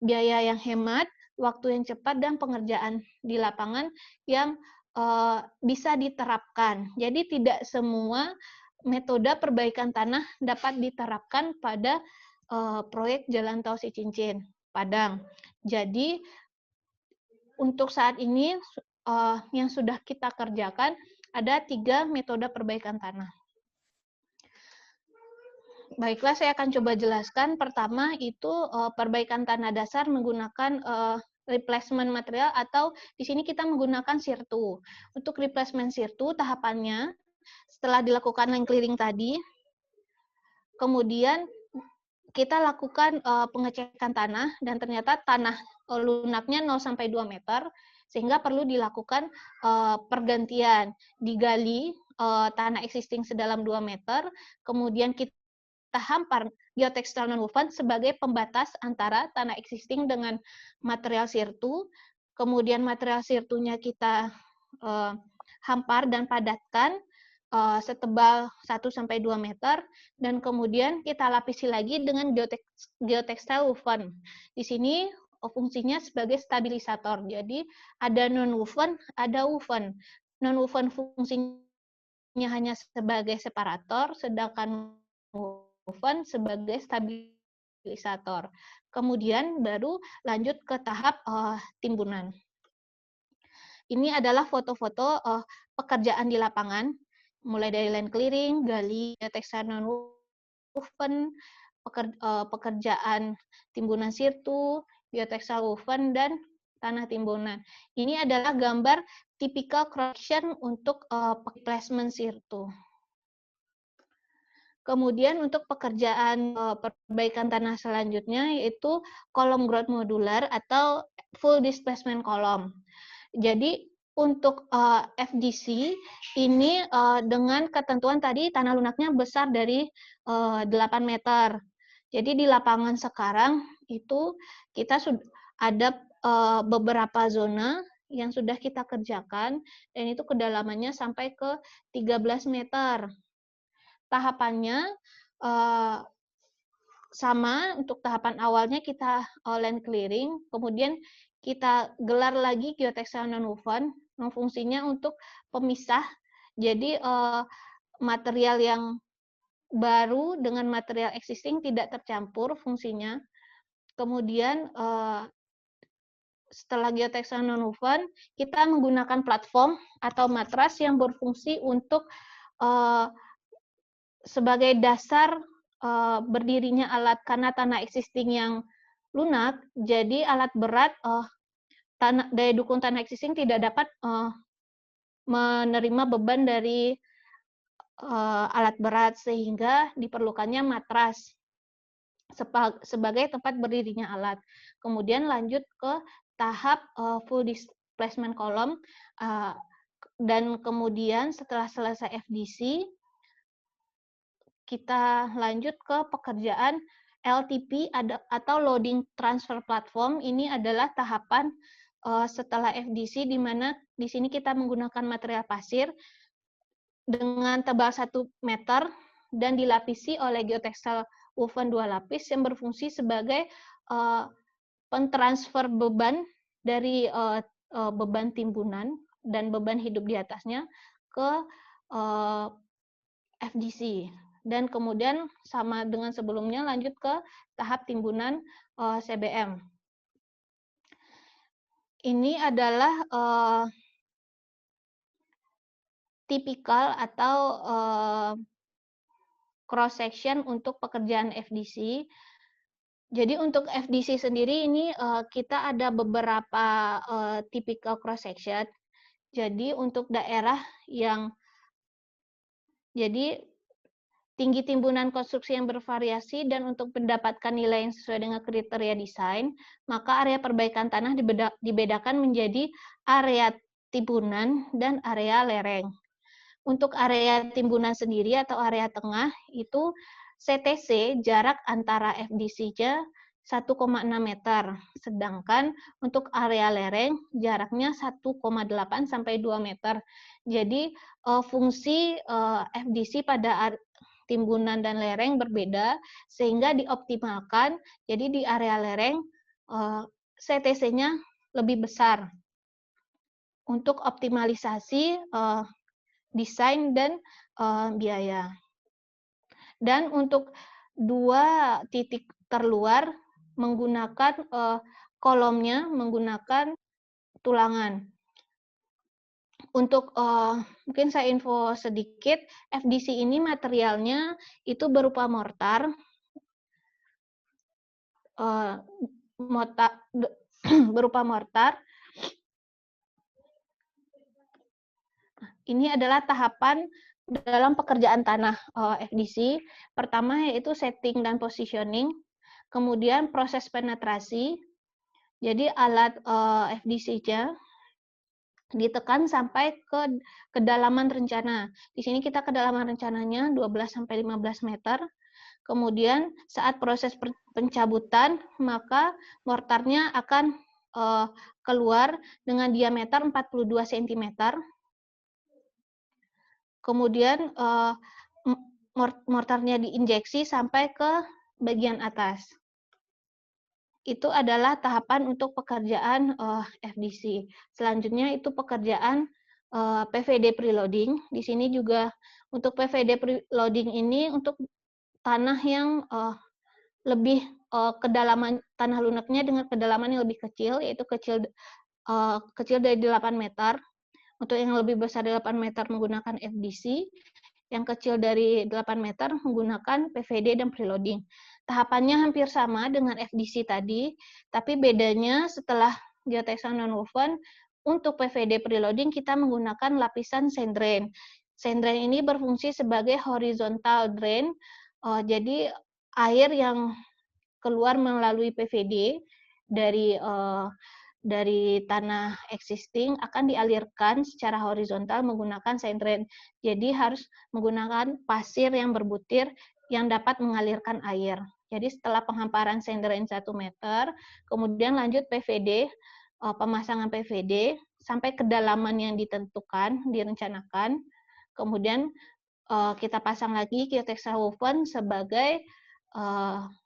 Biaya yang hemat, waktu yang cepat, dan pengerjaan di lapangan yang bisa diterapkan. Jadi tidak semua metode perbaikan tanah dapat diterapkan pada proyek Jalan Tol Sicincin, Padang. Jadi untuk saat ini yang sudah kita kerjakan ada 3 metode perbaikan tanah. Baiklah, saya akan coba jelaskan. Pertama itu perbaikan tanah dasar menggunakan replacement material atau di sini kita menggunakan sirtu. Untuk replacement sirtu tahapannya setelah dilakukan land clearing tadi, kemudian kita lakukan pengecekan tanah dan ternyata tanah lunaknya 0 sampai 2 meter sehingga perlu dilakukan pergantian, digali tanah existing sedalam 2 meter, kemudian kita hampar geotextile nonwoven sebagai pembatas antara tanah existing dengan material sirtu. Kemudian material sirtunya kita hampar dan padatkan setebal 1 sampai 2 meter dan kemudian kita lapisi lagi dengan geotextile woven. Di sini fungsinya sebagai stabilisator. Jadi ada non-woven, ada woven. Non-woven fungsinya hanya sebagai separator, sedangkan woven sebagai stabilisator. Kemudian baru lanjut ke tahap timbunan. Ini adalah foto-foto pekerjaan di lapangan, mulai dari land clearing, gali, geotextile nonwoven, pekerjaan timbunan sirtu, geotextile woven, dan tanah timbunan. Ini adalah gambar typical cross section untuk placement sirtu. Kemudian untuk pekerjaan perbaikan tanah selanjutnya yaitu kolom grout modular atau full displacement column. Jadi untuk FDC ini dengan ketentuan tadi tanah lunaknya besar dari 8 meter. Jadi di lapangan sekarang itu kita sudah ada beberapa zona yang sudah kita kerjakan dan itu kedalamannya sampai ke 13 meter. Tahapannya sama, untuk tahapan awalnya kita land clearing, kemudian kita gelar lagi geotextile nonwoven, yang fungsinya untuk pemisah. Jadi material yang baru dengan material existing tidak tercampur fungsinya. Kemudian setelah geotextile nonwoven, kita menggunakan platform atau matras yang berfungsi untuk sebagai dasar berdirinya alat karena tanah existing yang lunak, jadi alat berat daya dukung tanah existing tidak dapat menerima beban dari alat berat sehingga diperlukannya matras sebagai tempat berdirinya alat. Kemudian lanjut ke tahap full displacement column dan kemudian setelah selesai FDC kita lanjut ke pekerjaan LTP atau Loading Transfer Platform. Ini adalah tahapan setelah FDC di mana di sini kita menggunakan material pasir dengan tebal 1 meter dan dilapisi oleh geotextile woven 2 lapis yang berfungsi sebagai pentransfer beban dari beban timbunan dan beban hidup di atasnya ke FDC. Dan kemudian sama dengan sebelumnya lanjut ke tahap timbunan CBM. Ini adalah tipikal atau cross section untuk pekerjaan FDC. Jadi untuk FDC sendiri ini kita ada beberapa tipikal cross section. Jadi untuk daerah yang tinggi timbunan konstruksi yang bervariasi dan untuk mendapatkan nilai yang sesuai dengan kriteria desain, maka area perbaikan tanah dibedakan menjadi area timbunan dan area lereng. Untuk area timbunan sendiri atau area tengah itu CTC jarak antara FDC-nya 1,6 meter, sedangkan untuk area lereng jaraknya 1,8 sampai 2 meter. Jadi fungsi FDC pada timbunan dan lereng berbeda sehingga dioptimalkan. Jadi di area lereng CTC-nya lebih besar untuk optimalisasi desain dan biaya. Dan untuk 2 titik terluar menggunakan kolomnya menggunakan tulangan. Untuk mungkin saya info sedikit, FDC ini materialnya itu berupa mortar, berupa mortar. Ini adalah tahapan dalam pekerjaan tanah FDC. Pertama yaitu setting dan positioning, kemudian proses penetrasi. Jadi alat FDC-nya ditekan sampai ke kedalaman rencana. Di sini kita kedalaman rencananya 12-15 meter. Kemudian saat proses pencabutan, maka mortarnya akan keluar dengan diameter 42 cm. Kemudian mortarnya diinjeksi sampai ke bagian atas. Itu adalah tahapan untuk pekerjaan FDC. Selanjutnya itu pekerjaan PVD preloading. Di sini juga untuk PVD preloading ini untuk tanah yang lebih kedalaman, tanah lunaknya dengan kedalaman yang lebih kecil, yaitu kecil dari 8 meter. Untuk yang lebih besar dari 8 meter menggunakan FDC, yang kecil dari 8 meter menggunakan PVD dan preloading. Tahapannya hampir sama dengan FDC tadi, tapi bedanya setelah geotextile nonwoven, untuk PVD preloading kita menggunakan lapisan sand drain. Sand drain ini berfungsi sebagai horizontal drain, jadi air yang keluar melalui PVD dari tanah existing akan dialirkan secara horizontal menggunakan sand drain. Jadi harus menggunakan pasir yang berbutir yang dapat mengalirkan air. Jadi setelah penghamparan sand drain 1 meter, kemudian lanjut PVD, pemasangan PVD sampai kedalaman yang ditentukan, direncanakan. Kemudian kita pasang lagi geotextile woven sebagai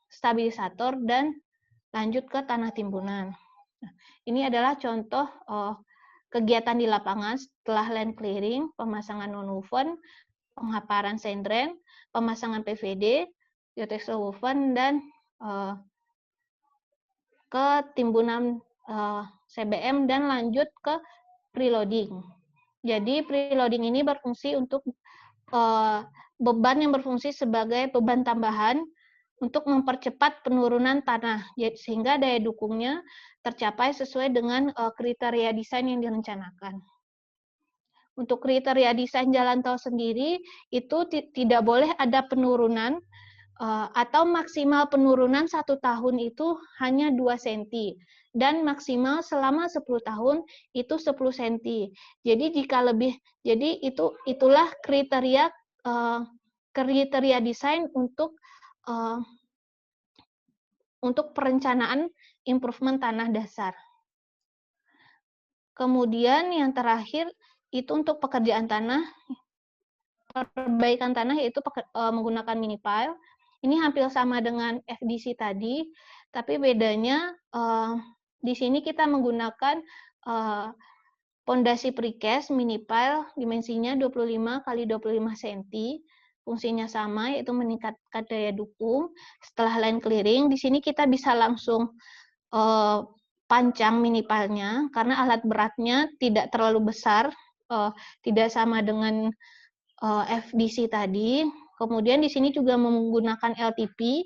stabilisator dan lanjut ke tanah timbunan. Nah, ini adalah contoh kegiatan di lapangan setelah land clearing, pemasangan nonwoven, penghamparan sand drain, pemasangan PVD, geotextile woven, dan ke timbunan CBM dan lanjut ke preloading. Jadi preloading ini berfungsi untuk beban yang berfungsi sebagai beban tambahan untuk mempercepat penurunan tanah, sehingga daya dukungnya tercapai sesuai dengan kriteria desain yang direncanakan. Untuk kriteria desain jalan tol sendiri, itu tidak boleh ada penurunan, atau maksimal penurunan 1 tahun itu hanya 2 cm, dan maksimal selama 10 tahun itu 10 cm. Jadi jika lebih, jadi itulah kriteria desain untuk perencanaan improvement tanah dasar. Kemudian yang terakhir itu untuk pekerjaan tanah, perbaikan tanah yaitu menggunakan mini pile. Ini hampir sama dengan FDC tadi, tapi bedanya di sini kita menggunakan pondasi precast mini pile, dimensinya 25 x 25 cm. Fungsinya sama, yaitu meningkatkan daya dukung. Setelah land clearing, di sini kita bisa langsung pancang mini pile-nya, karena alat beratnya tidak terlalu besar, tidak sama dengan FDC tadi. Kemudian di sini juga menggunakan LTP,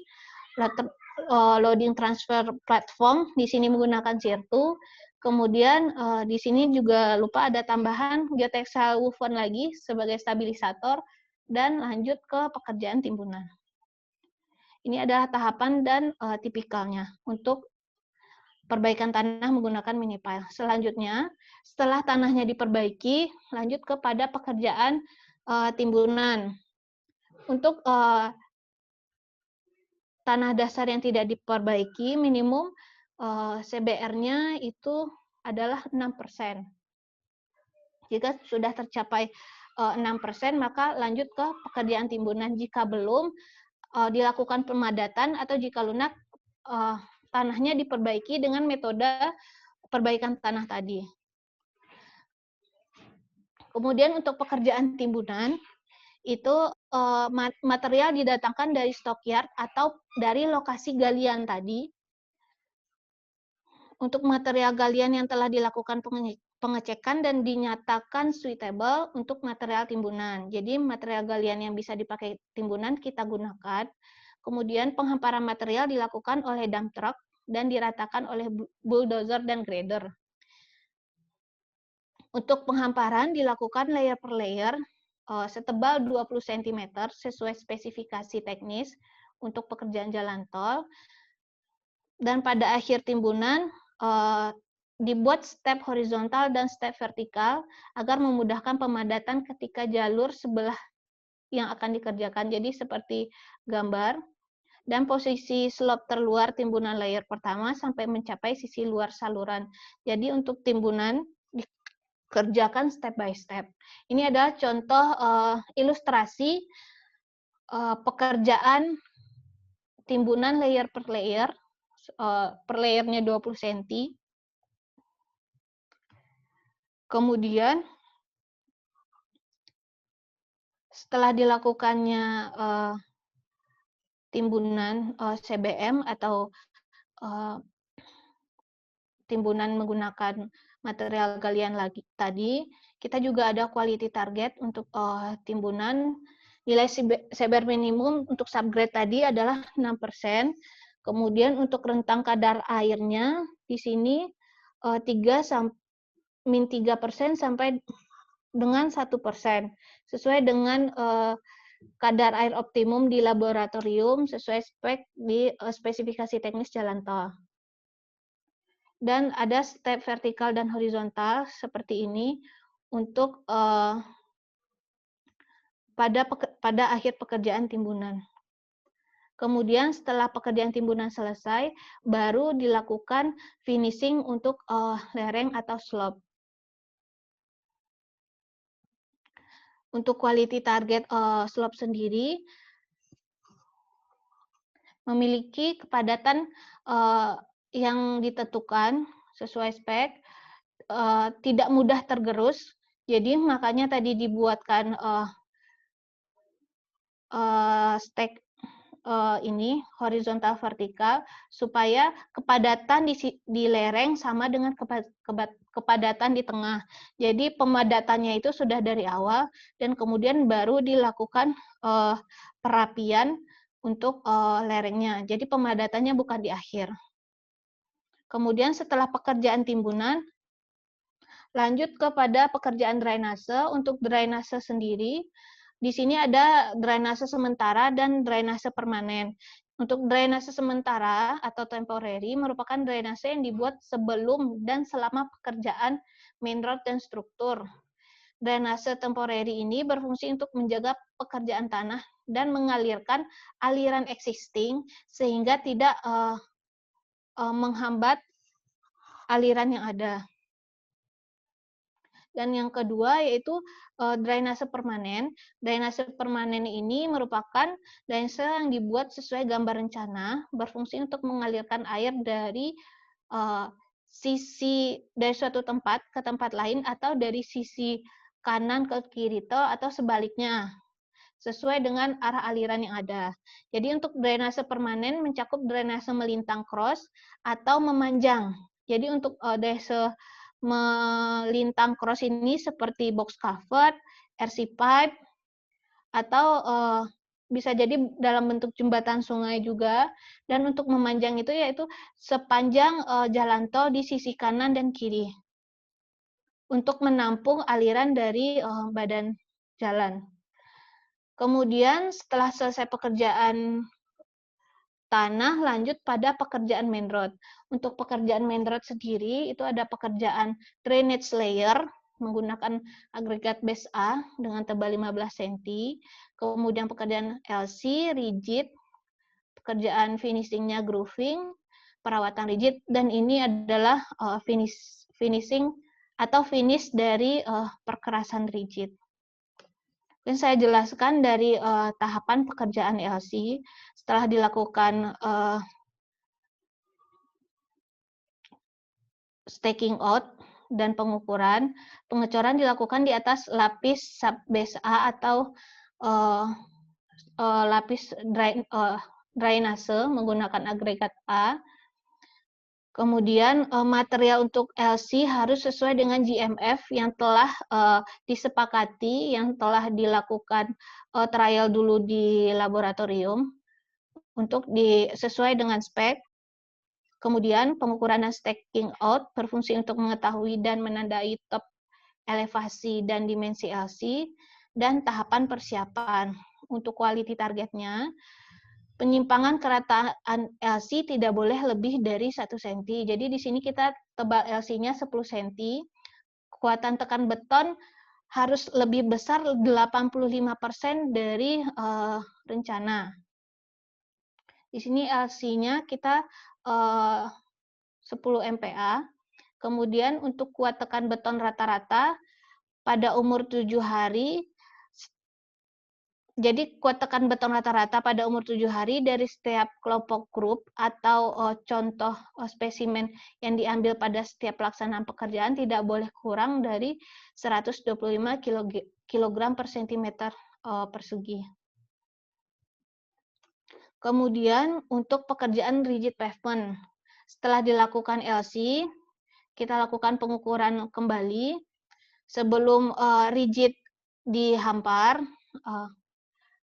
Loading Transfer Platform, di sini menggunakan CIRTU. Kemudian di sini juga lupa ada tambahan geotextile woven lagi sebagai stabilisator, dan lanjut ke pekerjaan timbunan. Ini adalah tahapan dan tipikalnya untuk perbaikan tanah menggunakan mini pile. Selanjutnya, setelah tanahnya diperbaiki, lanjut kepada pekerjaan timbunan. Untuk tanah dasar yang tidak diperbaiki, minimum CBR-nya itu adalah 6%. Jika sudah tercapai 6%, maka lanjut ke pekerjaan timbunan. Jika belum, dilakukan pemadatan, atau jika lunak, tanahnya diperbaiki dengan metode perbaikan tanah tadi. Kemudian untuk pekerjaan timbunan, itu material didatangkan dari stockyard atau dari lokasi galian tadi. Untuk material galian yang telah dilakukan pengecekan dan dinyatakan suitable untuk material timbunan. Jadi material galian yang bisa dipakai timbunan kita gunakan. Kemudian penghamparan material dilakukan oleh dump truck dan diratakan oleh bulldozer dan grader. Untuk penghamparan dilakukan layer per layer setebal 20 cm sesuai spesifikasi teknis untuk pekerjaan jalan tol. Dan pada akhir timbunan dibuat step horizontal dan step vertikal agar memudahkan pemadatan ketika jalur sebelah yang akan dikerjakan. Jadi seperti gambar. Dan posisi slope terluar timbunan layer pertama sampai mencapai sisi luar saluran. Jadi untuk timbunan dikerjakan step by step. Ini adalah contoh ilustrasi pekerjaan timbunan layer per layernya 20 cm. Kemudian setelah dilakukannya timbunan CBM atau timbunan menggunakan material galian lagi tadi, kita juga ada quality target untuk timbunan. Nilai CBR minimum untuk subgrade tadi adalah 6%. Kemudian untuk rentang kadar airnya di sini min 3% sampai dengan 1%, sesuai dengan kadar air optimum di laboratorium sesuai spek di spesifikasi teknis jalan tol. Dan ada step vertikal dan horizontal seperti ini untuk pada akhir pekerjaan timbunan. Kemudian setelah pekerjaan timbunan selesai, baru dilakukan finishing untuk lereng atau slope. Untuk quality target slope sendiri memiliki kepadatan yang ditentukan sesuai spek, tidak mudah tergerus. Jadi makanya tadi dibuatkan stack ini horizontal vertikal supaya kepadatan di lereng sama dengan kepadatan di tengah. Jadi pemadatannya itu sudah dari awal dan kemudian baru dilakukan perapian untuk lerengnya. Jadi pemadatannya bukan di akhir. Kemudian setelah pekerjaan timbunan, lanjut kepada pekerjaan drainase. Untuk drainase sendiri, di sini ada drainase sementara dan drainase permanen. Untuk drainase sementara atau temporary merupakan drainase yang dibuat sebelum dan selama pekerjaan main road dan struktur. Drainase temporary ini berfungsi untuk menjaga pekerjaan tanah dan mengalirkan aliran existing sehingga tidak menghambat aliran yang ada. Dan yang kedua yaitu drainase permanen. Drainase permanen ini merupakan drainase yang dibuat sesuai gambar rencana, berfungsi untuk mengalirkan air dari dari suatu tempat ke tempat lain atau dari sisi kanan ke kiri atau sebaliknya, sesuai dengan arah aliran yang ada. Jadi untuk drainase permanen mencakup drainase melintang cross atau memanjang. Jadi untuk drainase melintang cross ini seperti box culvert, RC pipe, atau bisa jadi dalam bentuk jembatan sungai juga. Dan untuk memanjang itu yaitu sepanjang jalan tol di sisi kanan dan kiri untuk menampung aliran dari badan jalan. Kemudian setelah selesai pekerjaan tanah, lanjut pada pekerjaan main road. Untuk pekerjaan main road sendiri, itu ada pekerjaan drainage layer, menggunakan agregat base A dengan tebal 15 cm, kemudian pekerjaan LC, rigid, pekerjaan finishingnya grooving, perawatan rigid, dan ini adalah finishing atau finish dari perkerasan rigid. Mungkin saya jelaskan dari tahapan pekerjaan LC setelah dilakukan staking out dan pengukuran, pengecoran dilakukan di atas lapis sub base A atau lapis drainase menggunakan agregat A. Kemudian material untuk LC harus sesuai dengan GMF yang telah disepakati, yang telah dilakukan trial dulu di laboratorium untuk sesuai dengan spek. Kemudian pengukuran dan stacking out berfungsi untuk mengetahui dan menandai top elevasi dan dimensi LC, dan tahapan persiapan. Untuk quality targetnya, penyimpangan kerataan LC tidak boleh lebih dari 1 cm. Jadi di sini kita tebal LC-nya 10 cm. Kekuatan tekan beton harus lebih besar 85% dari rencana. Di sini LC-nya kita 10 MPa. Kemudian untuk kuat tekan beton rata-rata pada umur 7 hari, jadi kuat tekan beton rata-rata pada umur 7 hari dari setiap kelompok grup atau contoh spesimen yang diambil pada setiap pelaksanaan pekerjaan tidak boleh kurang dari 125 kg per cm persegi. Kemudian untuk pekerjaan rigid pavement, setelah dilakukan LC, kita lakukan pengukuran kembali. Sebelum rigid dihampar,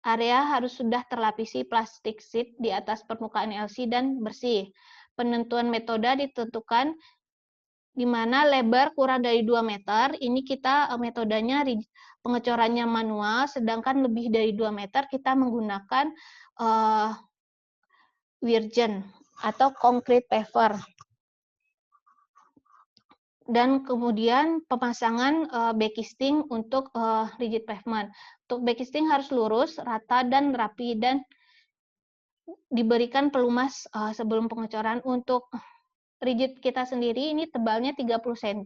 area harus sudah terlapisi plastik sheet di atas permukaan LC dan bersih. Penentuan metode ditentukan di mana lebar kurang dari 2 meter, ini kita metodenya pengecorannya manual, sedangkan lebih dari 2 meter kita menggunakan virgin atau concrete paver. Dan kemudian pemasangan backisting untuk rigid pavement. Untuk backisting harus lurus, rata, dan rapi, dan diberikan pelumas sebelum pengecoran. Untuk rigid kita sendiri ini tebalnya 30 cm.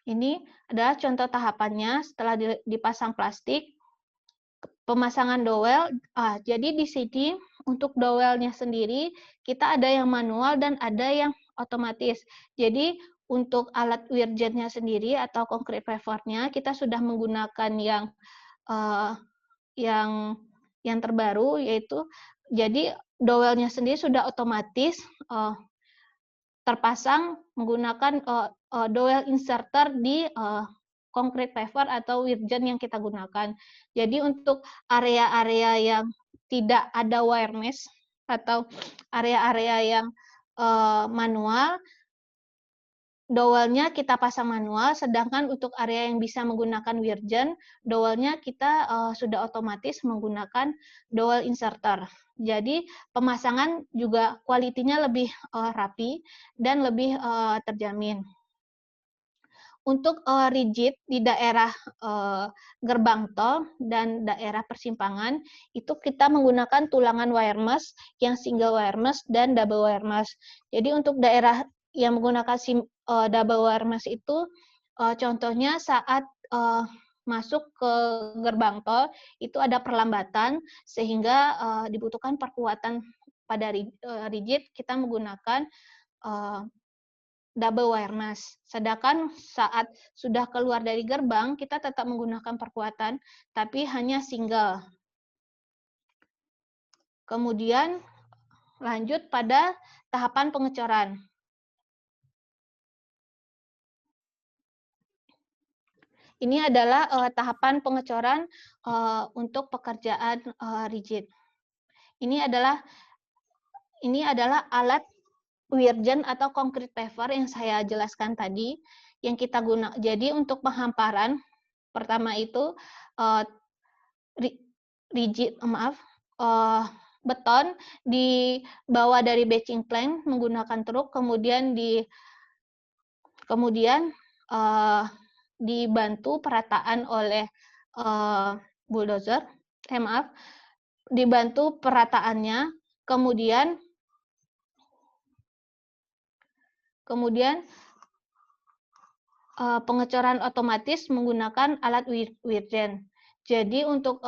Ini adalah contoh tahapannya setelah dipasang plastik. Pemasangan dowel, jadi di sini untuk dowelnya sendiri kita ada yang manual dan ada yang otomatis. Jadi untuk alat virginnya sendiri atau concrete pavernya kita sudah menggunakan yang terbaru, yaitu jadi dowelnya sendiri sudah otomatis terpasang menggunakan dowel inserter di concrete paver atau virgin yang kita gunakan. Jadi untuk area-area yang tidak ada wire mesh atau area-area yang manual, dowelnya kita pasang manual, sedangkan untuk area yang bisa menggunakan virgin, dowelnya kita sudah otomatis menggunakan dowel inserter. Jadi pemasangan juga kualitinya lebih rapi dan lebih terjamin. Untuk rigid di daerah gerbang tol dan daerah persimpangan, itu kita menggunakan tulangan wire mesh yang single wire mesh dan double wire mesh. Jadi untuk daerah yang menggunakan double wire mesh itu, contohnya saat masuk ke gerbang tol, itu ada perlambatan, sehingga dibutuhkan perkuatan pada rigid, kita menggunakan double wire mesh. Sedangkan saat sudah keluar dari gerbang, kita tetap menggunakan perkuatan, tapi hanya single. Kemudian lanjut pada tahapan pengecoran. Ini adalah tahapan pengecoran untuk pekerjaan rigid. Ini adalah alat virgin atau concrete paver yang saya jelaskan tadi, yang kita gunakan. Jadi untuk penghamparan, pertama itu beton dibawa dari batching plant menggunakan truk, kemudian dibantu perataan oleh bulldozer. Dibantu perataannya, kemudian pengecoran otomatis menggunakan alat virgin. Jadi untuk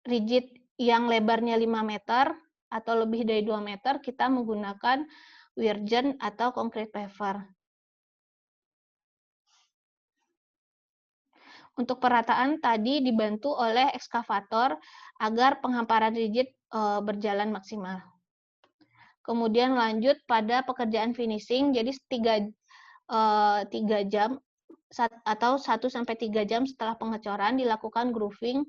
rigid yang lebarnya 5 meter atau lebih dari 2 meter, kita menggunakan virgin atau concrete paver. Untuk perataan tadi dibantu oleh ekskavator agar penghamparan rigid berjalan maksimal. Kemudian lanjut pada pekerjaan finishing, jadi 3 jam atau 1 sampai 3 jam setelah pengecoran dilakukan grooving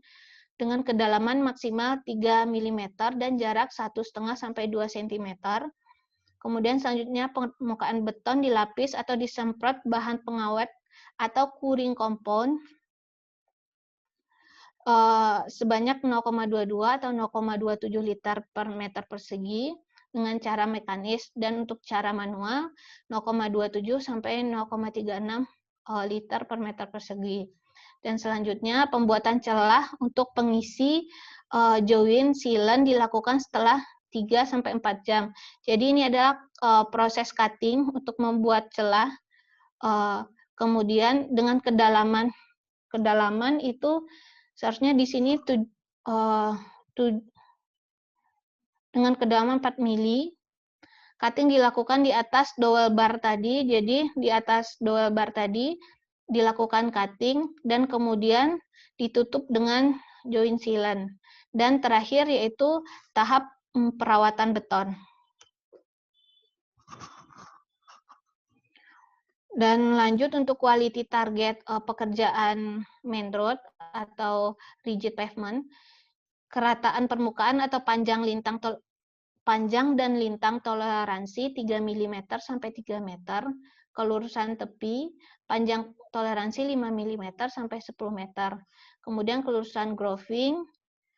dengan kedalaman maksimal 3 mm dan jarak 1,5 sampai 2 cm. Kemudian selanjutnya permukaan beton dilapis atau disemprot bahan pengawet atau curing compound sebanyak 0,22 atau 0,27 liter per meter persegi dengan cara mekanis, dan untuk cara manual 0,27 sampai 0,36 liter per meter persegi. Dan selanjutnya pembuatan celah untuk pengisi join sealant dilakukan setelah 3 sampai 4 jam. Jadi ini adalah proses cutting untuk membuat celah. Kemudian dengan kedalaman itu seharusnya di sini dengan kedalaman 4 mili. Cutting dilakukan di atas dowel bar tadi. Jadi di atas dowel bar tadi dilakukan cutting dan kemudian ditutup dengan join sealant. Dan terakhir yaitu tahap perawatan beton. Dan lanjut untuk quality target pekerjaan main road atau rigid pavement, kerataan permukaan atau panjang dan lintang toleransi 3 mm sampai 3 meter, kelurusan tepi, panjang toleransi 5 mm sampai 10 meter. Kemudian kelurusan grooving,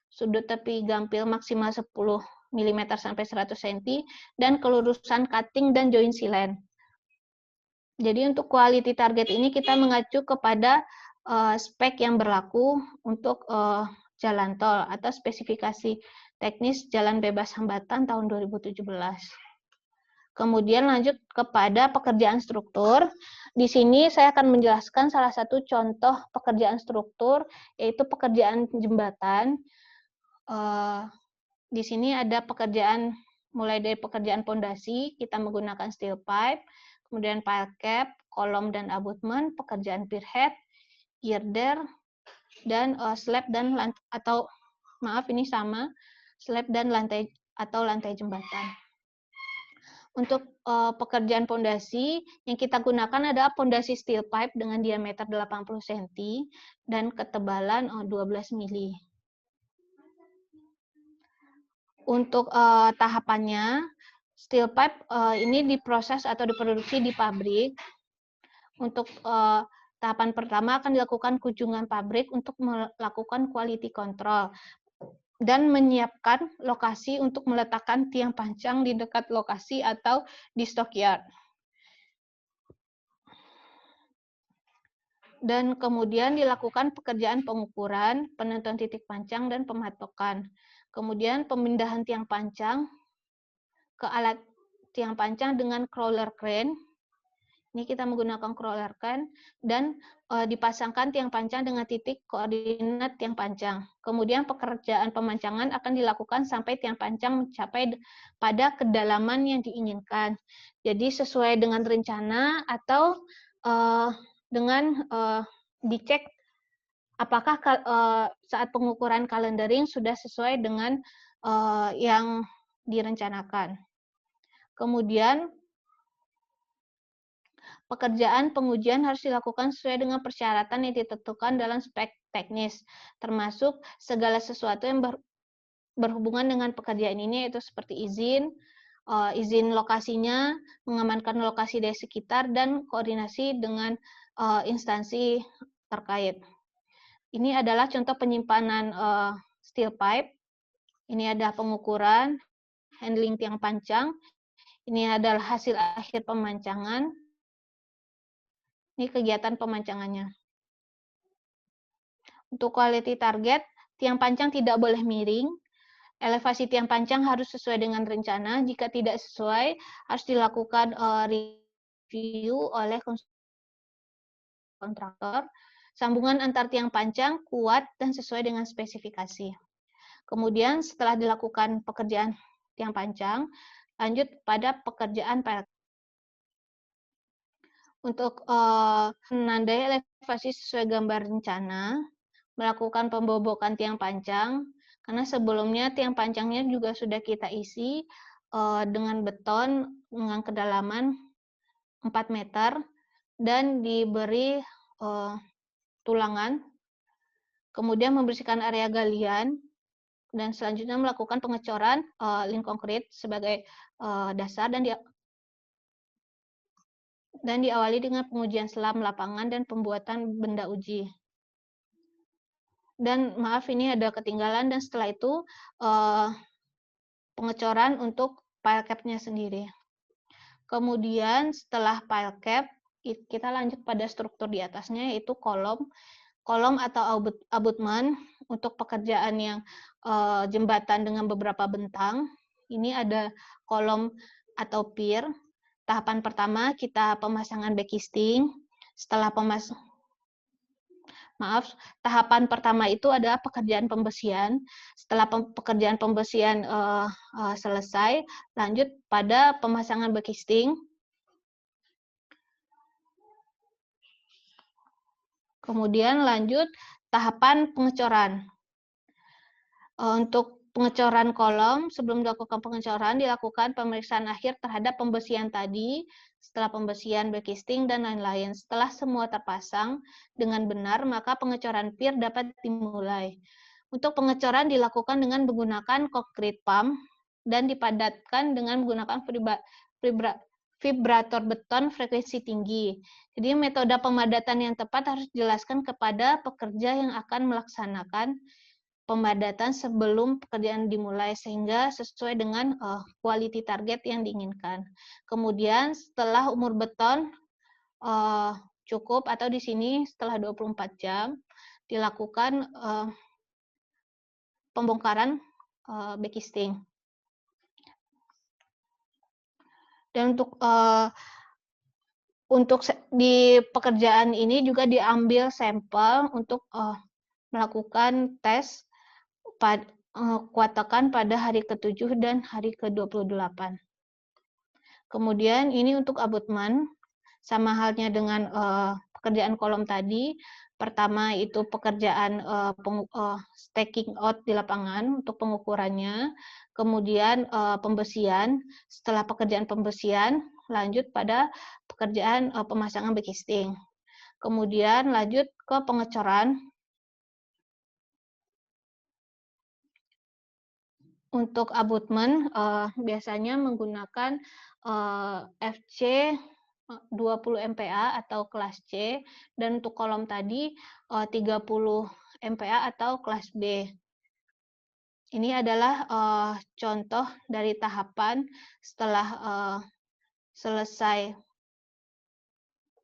sudut tepi gampil maksimal 10 mm sampai 100 cm, dan kelurusan cutting dan join sealant. Jadi untuk quality target ini kita mengacu kepada spek yang berlaku untuk jalan tol atau spesifikasi teknis jalan bebas hambatan tahun 2017. Kemudian lanjut kepada pekerjaan struktur. Di sini saya akan menjelaskan salah satu contoh pekerjaan struktur, yaitu pekerjaan jembatan. Di sini ada pekerjaan, mulai dari pekerjaan pondasi, kita menggunakan steel pipe, kemudian pile cap, kolom dan abutment, pekerjaan pierhead, girder, dan slab dan slab dan lantai atau lantai jembatan. Untuk pekerjaan pondasi yang kita gunakan adalah pondasi steel pipe dengan diameter 80 cm dan ketebalan 12 mili. Untuk tahapannya, steel pipe ini diproses atau diproduksi di pabrik. Untuk tahapan pertama akan dilakukan kunjungan pabrik untuk melakukan quality control dan menyiapkan lokasi untuk meletakkan tiang pancang di dekat lokasi atau di stockyard. Dan kemudian dilakukan pekerjaan pengukuran, penentuan titik pancang, dan pematokan. Kemudian pemindahan tiang pancang ke alat tiang pancang dengan crawler crane. Ini kita menggunakan crawler crane dan dipasangkan tiang pancang dengan titik koordinat tiang pancang. Kemudian pekerjaan pemancangan akan dilakukan sampai tiang pancang mencapai pada kedalaman yang diinginkan. Jadi sesuai dengan rencana atau dengan dicek apakah saat pengukuran calendering sudah sesuai dengan yang direncanakan. Kemudian pekerjaan pengujian harus dilakukan sesuai dengan persyaratan yang ditentukan dalam spek teknis, termasuk segala sesuatu yang berhubungan dengan pekerjaan ini, yaitu seperti izin lokasinya, mengamankan lokasi dari sekitar, dan koordinasi dengan instansi terkait. Ini adalah contoh penyimpanan steel pipe. Ini ada pengukuran, handling tiang pancang. Ini adalah hasil akhir pemancangan. Ini kegiatan pemancangannya. Untuk quality target, tiang pancang tidak boleh miring. Elevasi tiang pancang harus sesuai dengan rencana. Jika tidak sesuai, harus dilakukan review oleh kontraktor. Sambungan antar tiang pancang kuat dan sesuai dengan spesifikasi. Kemudian setelah dilakukan pekerjaan tiang pancang, lanjut pada pekerjaan pile. Untuk menandai elevasi sesuai gambar rencana, melakukan pembobokan tiang pancang, karena sebelumnya tiang pancangnya juga sudah kita isi, dengan beton dengan kedalaman 4 meter dan diberi tulangan, kemudian membersihkan area galian, dan selanjutnya melakukan pengecoran link konkrit sebagai dasar dan diawali dengan pengujian selam lapangan dan pembuatan benda uji. Dan maaf ini ada ketinggalan, dan setelah itu pengecoran untuk pile cap-nya sendiri. Kemudian setelah pile cap, kita lanjut pada struktur di atasnya, yaitu kolom atau abutment untuk pekerjaan yang jembatan dengan beberapa bentang. Ini ada kolom atau pier. Tahapan pertama kita pemasangan backisting. Tahapan pertama itu adalah pekerjaan pembesian. Setelah pekerjaan pembesian selesai, lanjut pada pemasangan backisting. Kemudian lanjut tahapan pengecoran. Untuk pengecoran kolom, sebelum dilakukan pengecoran, dilakukan pemeriksaan akhir terhadap pembesian tadi, setelah pembesian backisting dan lain-lain. Setelah semua terpasang dengan benar, maka pengecoran pier dapat dimulai. Untuk pengecoran dilakukan dengan menggunakan concrete pump dan dipadatkan dengan menggunakan vibrator beton frekuensi tinggi. Jadi metode pemadatan yang tepat harus dijelaskan kepada pekerja yang akan melaksanakan pemadatan sebelum pekerjaan dimulai sehingga sesuai dengan quality target yang diinginkan. Kemudian setelah umur beton cukup atau di sini setelah 24 jam dilakukan pembongkaran backisting. Dan untuk di pekerjaan ini juga diambil sampel untuk melakukan tes kuat tekan pada hari ke-7 dan hari ke-28. Kemudian ini untuk abutment, sama halnya dengan pekerjaan kolom tadi. Pertama itu pekerjaan staking out di lapangan untuk pengukurannya. Kemudian pembesian. Setelah pekerjaan pembesian, lanjut pada pekerjaan pemasangan backisting. Kemudian lanjut ke pengecoran. Untuk abutment biasanya menggunakan FC 20 MPa atau kelas C, dan untuk kolom tadi 30 MPa atau kelas B. Ini adalah contoh dari tahapan setelah selesai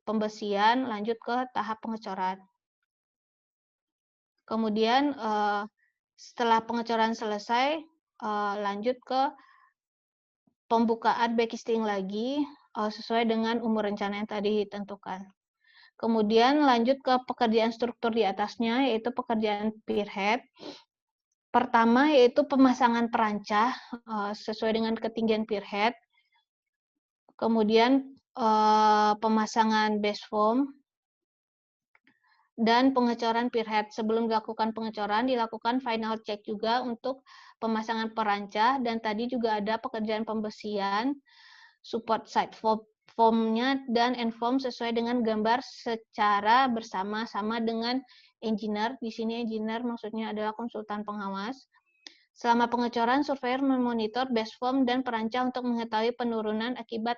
pembesian, lanjut ke tahap pengecoran. Kemudian setelah pengecoran selesai, lanjut ke pembukaan backisting lagi sesuai dengan umur rencana yang tadi ditentukan. Kemudian lanjut ke pekerjaan struktur di atasnya, yaitu pekerjaan pier head. Pertama yaitu pemasangan perancah sesuai dengan ketinggian pier head. Kemudian pemasangan base form dan pengecoran pier head. Sebelum dilakukan pengecoran, dilakukan final check juga untuk pemasangan perancah, dan tadi juga ada pekerjaan pembesian, support side form-nya, dan end form sesuai dengan gambar secara bersama-sama dengan engineer. Di sini engineer maksudnya adalah konsultan pengawas. Selama pengecoran, surveyor memonitor base form dan perancah untuk mengetahui penurunan akibat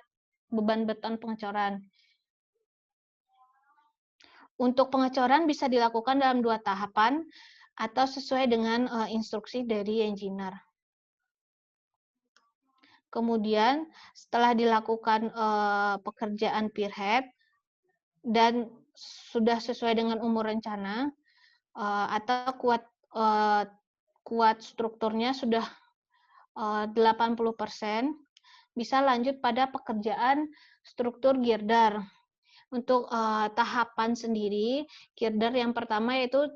beban beton pengecoran. Untuk pengecoran bisa dilakukan dalam 2 tahapan atau sesuai dengan instruksi dari engineer. Kemudian setelah dilakukan pekerjaan pier head dan sudah sesuai dengan umur rencana atau kuat strukturnya sudah 80%, bisa lanjut pada pekerjaan struktur girder. Untuk tahapan sendiri, girder yang pertama yaitu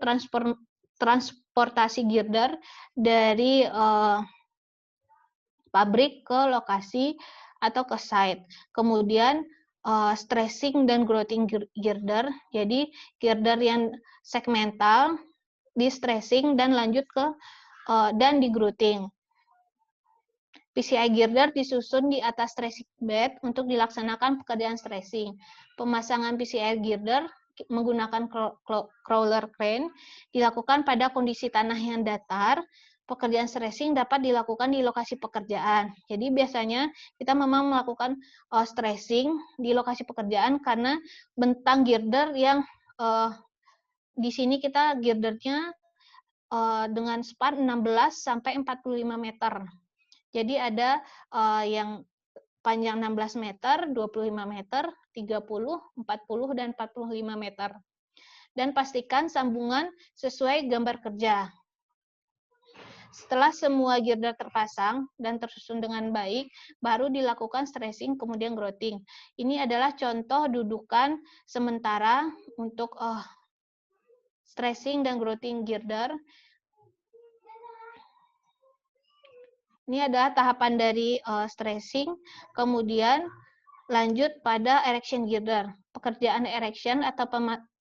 transportasi girder dari pabrik ke lokasi atau ke site. Kemudian stressing dan grouting girder, jadi girder yang segmental, di stressing dan lanjut ke dan di grouting. PCI girder disusun di atas stressing bed untuk dilaksanakan pekerjaan stressing. Pemasangan PCI girder menggunakan crawler crane dilakukan pada kondisi tanah yang datar. Pekerjaan stressing dapat dilakukan di lokasi pekerjaan. Jadi biasanya kita memang melakukan stressing di lokasi pekerjaan karena bentang girder yang di sini kita girdernya dengan span 16 sampai 45 meter. Jadi ada yang panjang 16 meter, 25 meter, 30, 40, dan 45 meter. Dan pastikan sambungan sesuai gambar kerja. Setelah semua girder terpasang dan tersusun dengan baik, baru dilakukan stressing, kemudian grouting. Ini adalah contoh dudukan sementara untuk stressing dan grouting girder. Ini adalah tahapan dari stressing, kemudian lanjut pada erection girder. Pekerjaan erection atau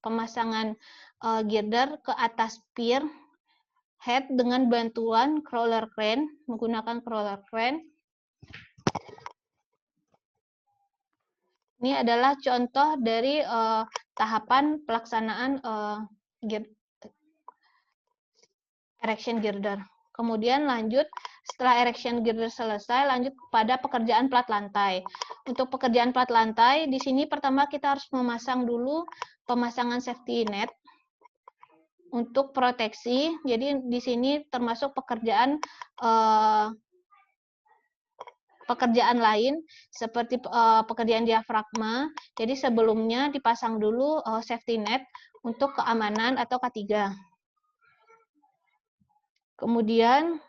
pemasangan girder ke atas pier head dengan bantuan crawler crane, menggunakan crawler crane. Ini adalah contoh dari tahapan pelaksanaan erection girder. Kemudian lanjut, setelah erection girder selesai, lanjut pada pekerjaan plat lantai. Untuk pekerjaan plat lantai, di sini pertama kita harus memasang dulu pemasangan safety net untuk proteksi. Jadi di sini termasuk pekerjaan lain seperti pekerjaan diafragma. Jadi sebelumnya dipasang dulu safety net untuk keamanan atau K3. Kemudian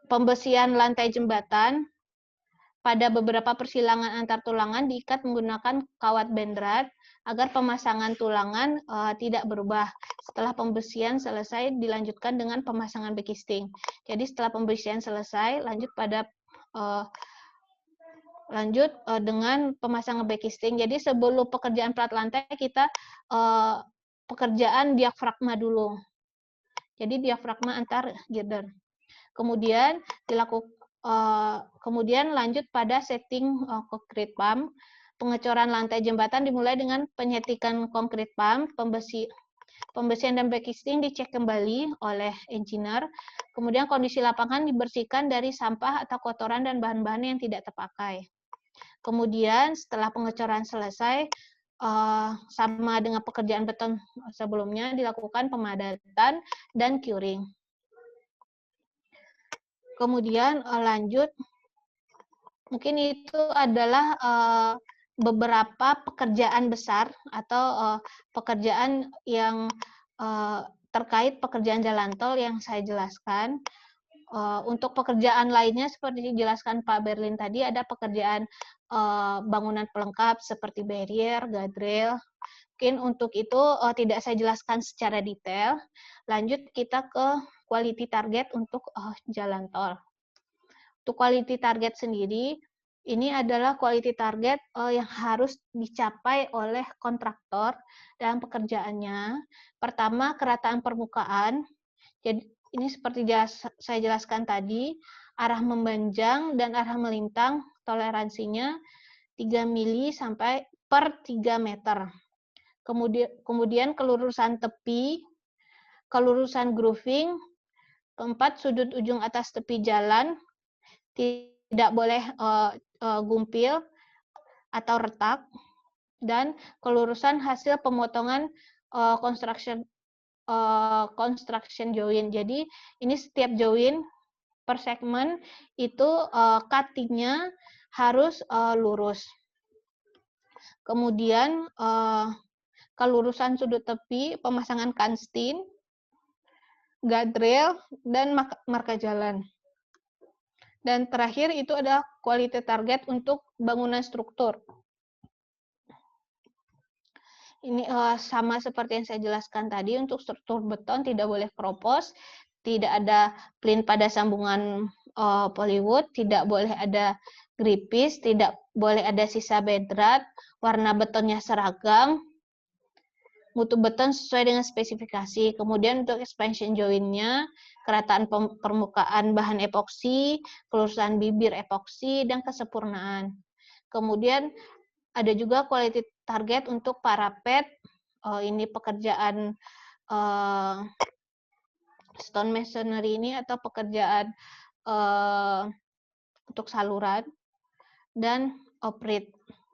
pembesian lantai jembatan pada beberapa persilangan antar tulangan diikat menggunakan kawat bendrat agar pemasangan tulangan tidak berubah. Setelah pembesian selesai dilanjutkan dengan pemasangan backisting. Jadi setelah pembesian selesai lanjut pada dengan pemasangan backisting. Jadi sebelum pekerjaan plat lantai kita pekerjaan diafragma dulu. Jadi diafragma antar girder. Kemudian kemudian lanjut pada setting concrete pump. Pengecoran lantai jembatan dimulai dengan penyetikan concrete pump, pembesian dan backisting dicek kembali oleh engineer. Kemudian kondisi lapangan dibersihkan dari sampah atau kotoran dan bahan-bahan yang tidak terpakai. Kemudian setelah pengecoran selesai, sama dengan pekerjaan beton sebelumnya, dilakukan pemadatan dan curing. Kemudian lanjut, mungkin itu adalah beberapa pekerjaan besar atau pekerjaan yang terkait pekerjaan jalan tol yang saya jelaskan. Untuk pekerjaan lainnya seperti dijelaskan Pak Berlin tadi, ada pekerjaan bangunan pelengkap seperti barrier, guardrail. Mungkin untuk itu tidak saya jelaskan secara detail. Lanjut kita ke quality target untuk jalan tol. Untuk quality target sendiri, ini adalah quality target yang harus dicapai oleh kontraktor dalam pekerjaannya. Pertama, kerataan permukaan. Jadi ini seperti saya jelaskan tadi, arah membentang dan arah melintang toleransinya 3 mili sampai per 3 meter. Kemudian kelurusan tepi, kelurusan grooving, keempat sudut ujung atas tepi jalan, tidak boleh gumpil atau retak, dan kelurusan hasil pemotongan construction join. Jadi ini setiap join per segmen itu cutting-nya harus lurus. Kemudian kelurusan sudut tepi, pemasangan kanstin, guardrail, dan marka jalan. Dan terakhir itu adalah quality target untuk bangunan struktur. Ini sama seperti yang saya jelaskan tadi, untuk struktur beton tidak boleh keropos, tidak ada plin pada sambungan polywood, tidak boleh ada gripis, tidak boleh ada sisa bedrat, warna betonnya seragam, mutu beton sesuai dengan spesifikasi. Kemudian untuk expansion joint-nya, kerataan permukaan bahan epoksi, kelurusan bibir epoksi, dan kesempurnaan. Kemudian ada juga quality target untuk parapet. Ini pekerjaan stone masonry ini atau pekerjaan untuk saluran, dan operate.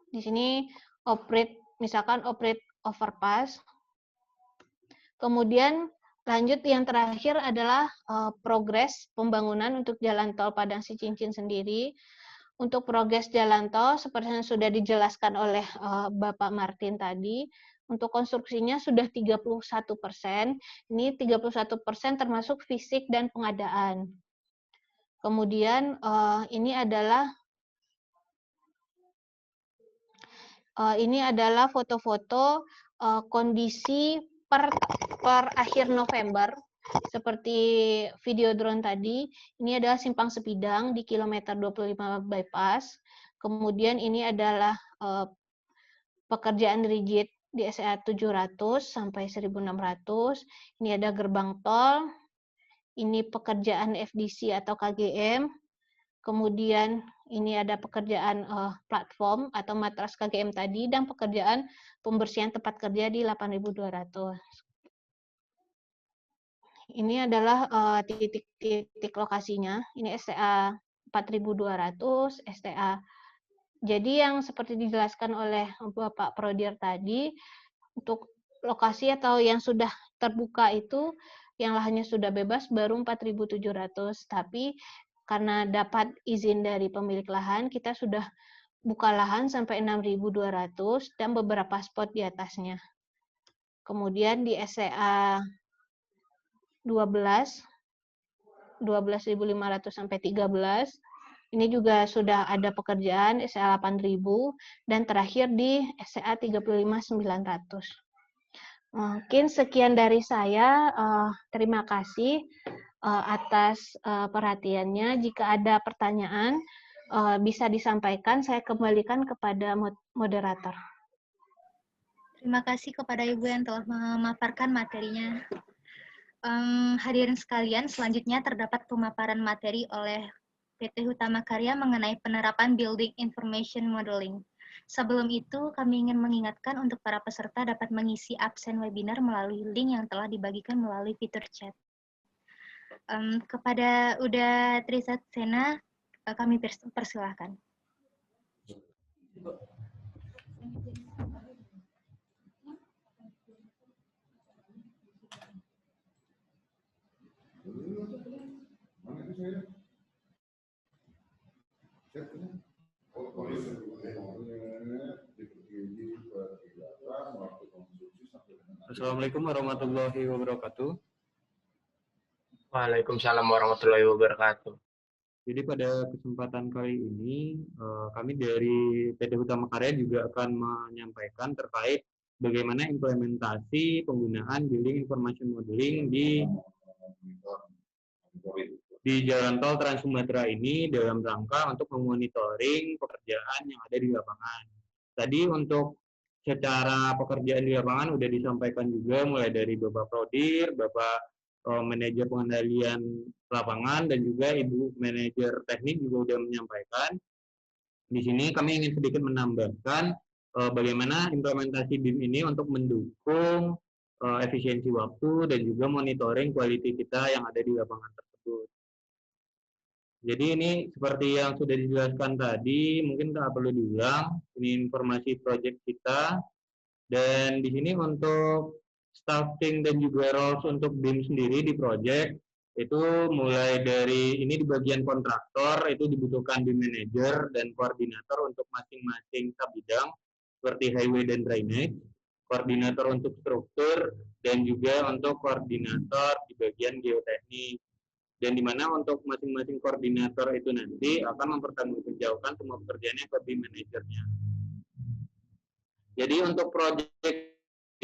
Di sini operate, misalkan operate overpass. Kemudian lanjut yang terakhir adalah progres pembangunan untuk jalan tol Padang Sicincin sendiri. Untuk progres jalan tol seperti yang sudah dijelaskan oleh Bapak Martin tadi, untuk konstruksinya sudah 31%. Ini 31% termasuk fisik dan pengadaan. Kemudian ini adalah foto-foto kondisi per akhir November. Seperti video drone tadi, ini adalah simpang Sepidang di kilometer 25 bypass. Kemudian ini adalah pekerjaan rigid di SEA 700 sampai 1600. Ini ada gerbang tol. Ini pekerjaan FDC atau KGM. Kemudian ini ada pekerjaan platform atau matras KGM tadi, dan pekerjaan pembersihan tempat kerja di 8.200. Ini adalah titik-titik lokasinya. Ini STA 4.200, STA. Jadi yang seperti dijelaskan oleh Bapak Prodir tadi, untuk lokasi atau yang sudah terbuka itu, yang lahannya sudah bebas baru 4.700. Tapi karena dapat izin dari pemilik lahan, kita sudah buka lahan sampai 6.200 dan beberapa spot di atasnya. Kemudian di SCA 12.500 sampai 13, ini juga sudah ada pekerjaan SCA 8.000, dan terakhir di SCA 35.900. Mungkin sekian dari saya. Terima kasih atas perhatiannya. Jika ada pertanyaan, bisa disampaikan. Saya kembalikan kepada moderator. Terima kasih kepada Ibu yang telah memaparkan materinya. Hadirin sekalian, selanjutnya terdapat pemaparan materi oleh PT Hutama Karya mengenai penerapan Building Information Modeling. Sebelum itu, kami ingin mengingatkan untuk para peserta dapat mengisi absen webinar melalui link yang telah dibagikan melalui fitur chat. Kepada Uda Trisatsena, kami persilahkan. Assalamualaikum warahmatullahi wabarakatuh. Waalaikumsalam warahmatullahi wabarakatuh. Jadi pada kesempatan kali ini, kami dari PT Hutama Karya juga akan menyampaikan terkait bagaimana implementasi penggunaan Building Information Modeling di Jalan Tol Trans Sumatera ini dalam rangka untuk memonitoring pekerjaan yang ada di lapangan. Tadi untuk secara pekerjaan di lapangan sudah disampaikan juga, mulai dari Bapak Prodir, Bapak manajer pengendalian lapangan, dan juga Ibu manajer teknik juga sudah menyampaikan. Di sini kami ingin sedikit menambahkan bagaimana implementasi BIM ini untuk mendukung efisiensi waktu dan juga monitoring quality kita yang ada di lapangan tersebut. Jadi ini seperti yang sudah dijelaskan tadi, mungkin tak perlu diulang. Ini informasi proyek kita. Dan di sini untuk staffing dan juga roles untuk BIM sendiri di proyek, itu mulai dari ini di bagian kontraktor, itu dibutuhkan BIM manager dan koordinator untuk masing-masing sub-bidang, seperti highway dan drainage, koordinator untuk struktur, dan juga untuk koordinator di bagian geoteknik. Dan di mana untuk masing-masing koordinator itu nanti akan mempertanggungjawabkan semua pekerjaannya ke BIM manajernya. Jadi untuk proyek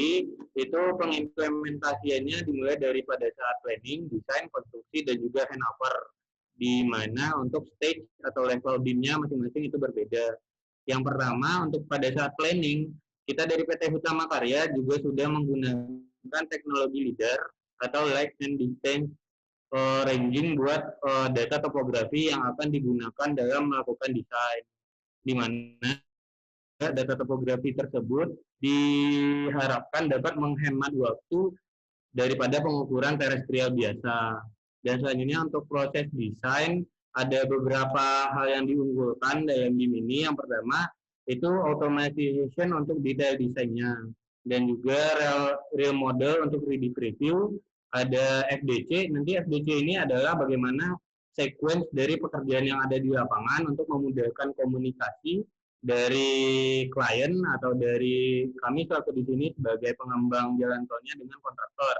ini, itu pengimplementasiannya dimulai dari pada saat planning, desain, konstruksi, dan juga handover. Di mana untuk stage atau level BIM-nya masing-masing itu berbeda. Yang pertama, untuk pada saat planning, kita dari PT Hutama Karya juga sudah menggunakan teknologi LIDAR atau Light and Distance Ranging buat data topografi yang akan digunakan dalam melakukan desain, di mana data topografi tersebut diharapkan dapat menghemat waktu daripada pengukuran terestrial biasa. Dan selanjutnya untuk proses desain, ada beberapa hal yang diunggulkan dalam BIM ini. Yang pertama, itu automation untuk detail desainnya. Dan juga real model untuk 3D preview. Ada FDC, nanti FDC ini adalah bagaimana sequence dari pekerjaan yang ada di lapangan untuk memudahkan komunikasi dari klien atau dari kami selaku di sini sebagai pengembang jalan tolnya dengan kontraktor.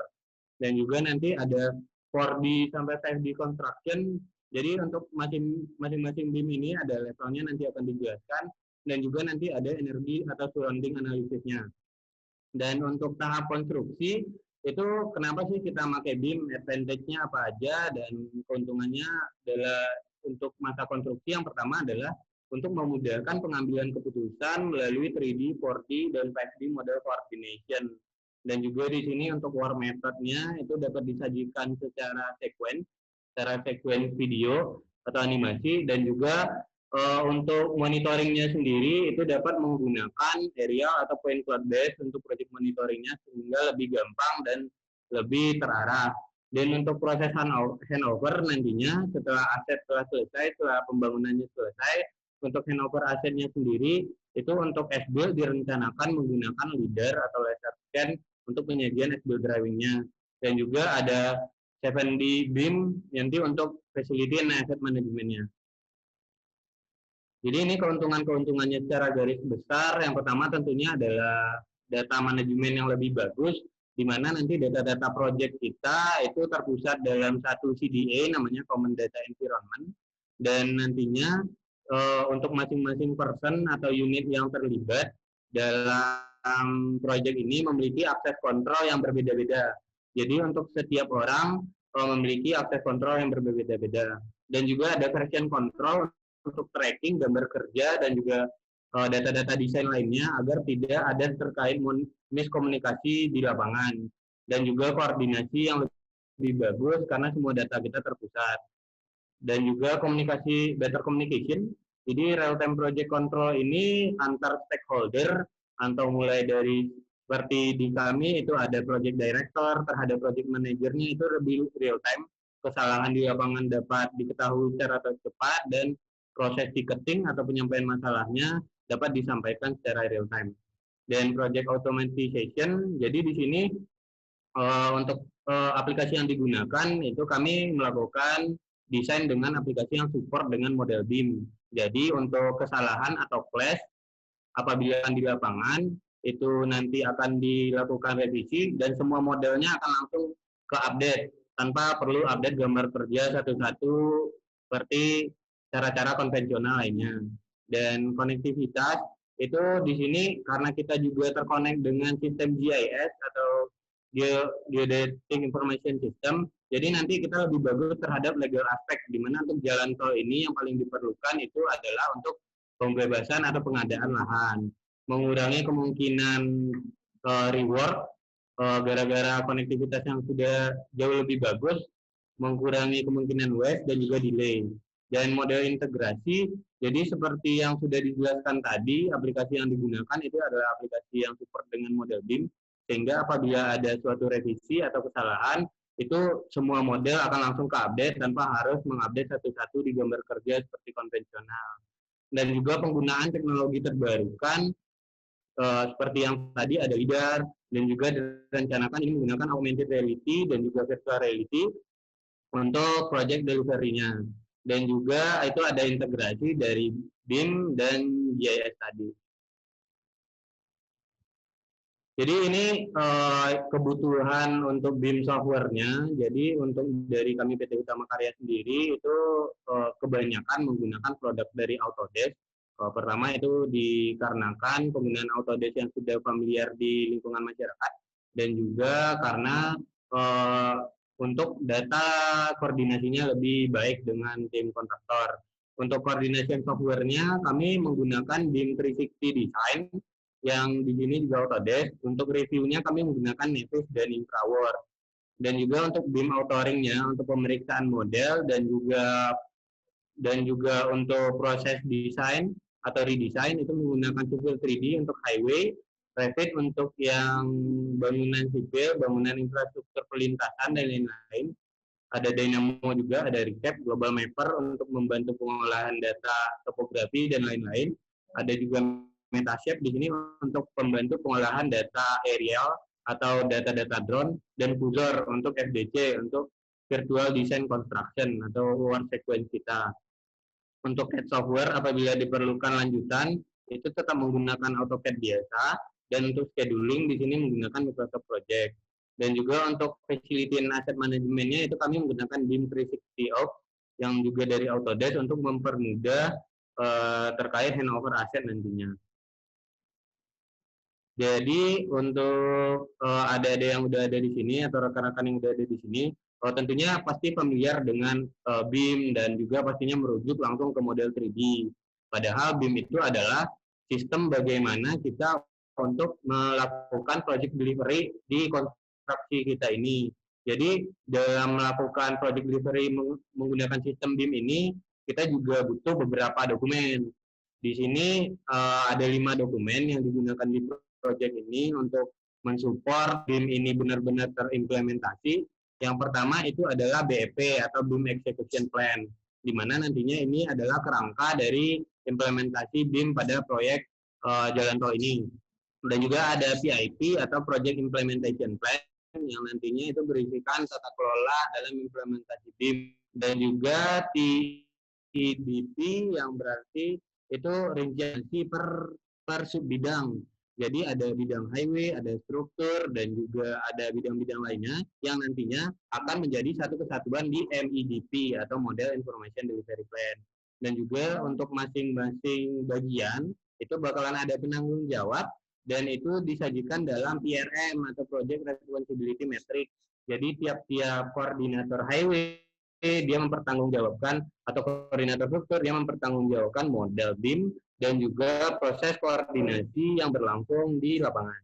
Dan juga nanti ada 4D sampai 5D construction. Jadi untuk masing-masing BIM ini ada levelnya nanti akan dijelaskan, dan juga nanti ada energi atau surrounding analisisnya. Dan untuk tahap konstruksi itu kenapa sih kita pakai BIM, advantage-nya apa aja, dan keuntungannya adalah untuk masa konstruksi yang pertama adalah untuk memudahkan pengambilan keputusan melalui 3D, 4D, dan 5D model coordination. Dan juga di sini untuk work method-nya itu dapat disajikan secara sequence video atau animasi, dan juga untuk monitoringnya sendiri itu dapat menggunakan aerial atau point cloud base untuk project monitoringnya sehingga lebih gampang dan lebih terarah. Dan untuk proses handover nantinya setelah aset telah selesai, setelah pembangunannya selesai, untuk handover asetnya sendiri itu untuk S-Build direncanakan menggunakan LIDAR atau laser scan untuk penyajian S-Build drawing-nya. Dan juga ada 7D BIM nanti untuk facility and asset management-nya. Jadi ini keuntungan-keuntungannya secara garis besar. Yang pertama tentunya adalah data manajemen yang lebih bagus, di mana nanti data-data project kita itu terpusat dalam satu CDA namanya Common Data Environment, dan nantinya untuk masing-masing person atau unit yang terlibat dalam project ini memiliki akses kontrol yang berbeda-beda. Jadi untuk setiap orang memiliki akses kontrol yang berbeda-beda. Dan juga ada version control untuk tracking gambar kerja dan juga data-data desain lainnya agar tidak ada terkait miskomunikasi di lapangan, dan juga koordinasi yang lebih bagus karena semua data kita terpusat. Dan juga better communication. Jadi real time project control ini antar stakeholder, atau mulai dari seperti di kami itu ada project director terhadap project manajernya itu lebih real time. Kesalahan di lapangan dapat diketahui secara cepat, dan proses ticketing atau penyampaian masalahnya dapat disampaikan secara real time. Dan project automatization, jadi di sini untuk aplikasi yang digunakan itu kami melakukan desain dengan aplikasi yang support dengan model BIM. Jadi untuk kesalahan atau clash apabila di lapangan itu nanti akan dilakukan revisi dan semua modelnya akan langsung ke update tanpa perlu update gambar kerja satu-satu seperti cara-cara konvensional lainnya. Dan konektivitas itu di sini karena kita juga terkonek dengan sistem GIS atau Geodetic Information System, jadi nanti kita lebih bagus terhadap legal aspek, di mana untuk jalan tol ini yang paling diperlukan itu adalah untuk pembebasan atau pengadaan lahan, mengurangi kemungkinan reward gara-gara konektivitas yang sudah jauh lebih bagus, mengurangi kemungkinan waste dan juga delay. Dan model integrasi, jadi seperti yang sudah dijelaskan tadi, aplikasi yang digunakan itu adalah aplikasi yang support dengan model BIM, sehingga apabila ada suatu revisi atau kesalahan, itu semua model akan langsung ke update tanpa harus mengupdate satu-satu di gambar kerja seperti konvensional. Dan juga penggunaan teknologi terbarukan, seperti yang tadi ada LIDAR, dan juga direncanakan ini menggunakan augmented reality dan juga virtual reality untuk project delivery-nya. Dan juga itu ada integrasi dari BIM dan GIS tadi. Jadi ini kebutuhan untuk BIM software-nya. Jadi untuk dari kami PT Hutama Karya sendiri itu kebanyakan menggunakan produk dari Autodesk. Pertama itu dikarenakan penggunaan Autodesk yang sudah familiar di lingkungan masyarakat, dan juga karena untuk data koordinasinya lebih baik dengan tim kontraktor. Untuk koordinasi software-nya kami menggunakan BIM 360 Design, yang di sini juga Autodesk. Untuk reviewnya kami menggunakan Nevis dan Infraworld. Dan juga untuk BIM authoring-nya, untuk pemeriksaan model dan juga untuk proses desain atau redesign itu menggunakan Civil 3D untuk highway, Revit untuk yang bangunan sipil, bangunan infrastruktur perlintasan dan lain-lain. Ada Dynamo juga, ada Recap, Global Mapper untuk membantu pengolahan data topografi dan lain-lain. Ada juga Metashape di sini untuk membantu pengolahan data aerial atau data-data drone, dan Fuzor untuk FDC, untuk Virtual Design Construction atau work sequence kita. Untuk CAD software apabila diperlukan lanjutan itu tetap menggunakan AutoCAD biasa, dan untuk scheduling di sini menggunakan Microsoft Project. Dan juga untuk facility and asset manajemennya itu kami menggunakan BIM 360 Ops yang juga dari Autodesk untuk mempermudah terkait handover aset nantinya. Jadi untuk adik-adik yang udah ada di sini atau rekan-rekan yang udah ada di sini, tentunya pasti familiar dengan BIM dan juga pastinya merujuk langsung ke model 3D. Padahal BIM itu adalah sistem bagaimana kita untuk melakukan project delivery di konstruksi kita ini. Jadi dalam melakukan project delivery menggunakan sistem BIM ini, kita juga butuh beberapa dokumen. Di sini ada 5 dokumen yang digunakan di project ini untuk mensupport BIM ini benar-benar terimplementasi. Yang pertama itu adalah BEP atau BIM Execution Plan, di mana nantinya ini adalah kerangka dari implementasi BIM pada proyek jalan tol ini. Dan juga ada PIP atau Project Implementation Plan yang nantinya itu berisikan tata kelola dalam implementasi BIM, dan juga TDP yang berarti itu rincian per sub bidang. Jadi ada bidang highway, ada struktur, dan juga ada bidang-bidang lainnya yang nantinya akan menjadi satu kesatuan di MEDP atau Model Information Delivery Plan. Dan juga untuk masing-masing bagian itu bakalan ada penanggung jawab, dan itu disajikan dalam PRM atau Project Responsibility Matrix. Jadi tiap-tiap koordinator highway dia mempertanggungjawabkan, atau koordinator struktur dia mempertanggungjawabkan model BIM dan juga proses koordinasi yang berlangsung di lapangan.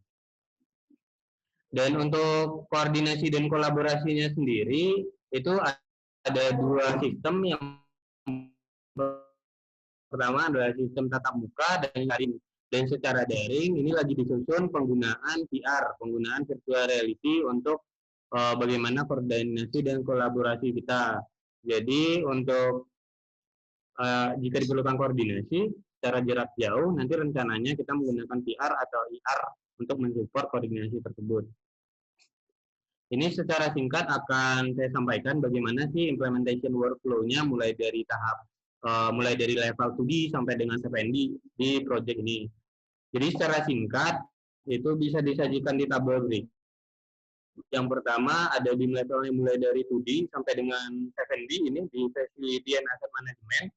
Dan untuk koordinasi dan kolaborasinya sendiri itu ada 2 sistem. Yang pertama adalah sistem tatap muka dan daring. Dan secara daring ini lagi disusun penggunaan VR, penggunaan virtual reality untuk bagaimana koordinasi dan kolaborasi kita. Jadi untuk jika diperlukan koordinasi secara jarak jauh, nanti rencananya kita menggunakan VR atau IR untuk mensupport koordinasi tersebut. Ini secara singkat akan saya sampaikan bagaimana sih implementation workflow-nya mulai dari level 2D sampai dengan 7D di project ini. Jadi secara singkat itu bisa disajikan di tabel berikut. Yang pertama ada BIM levelnya mulai dari 2D sampai dengan 7D ini di Facility and Asset Management.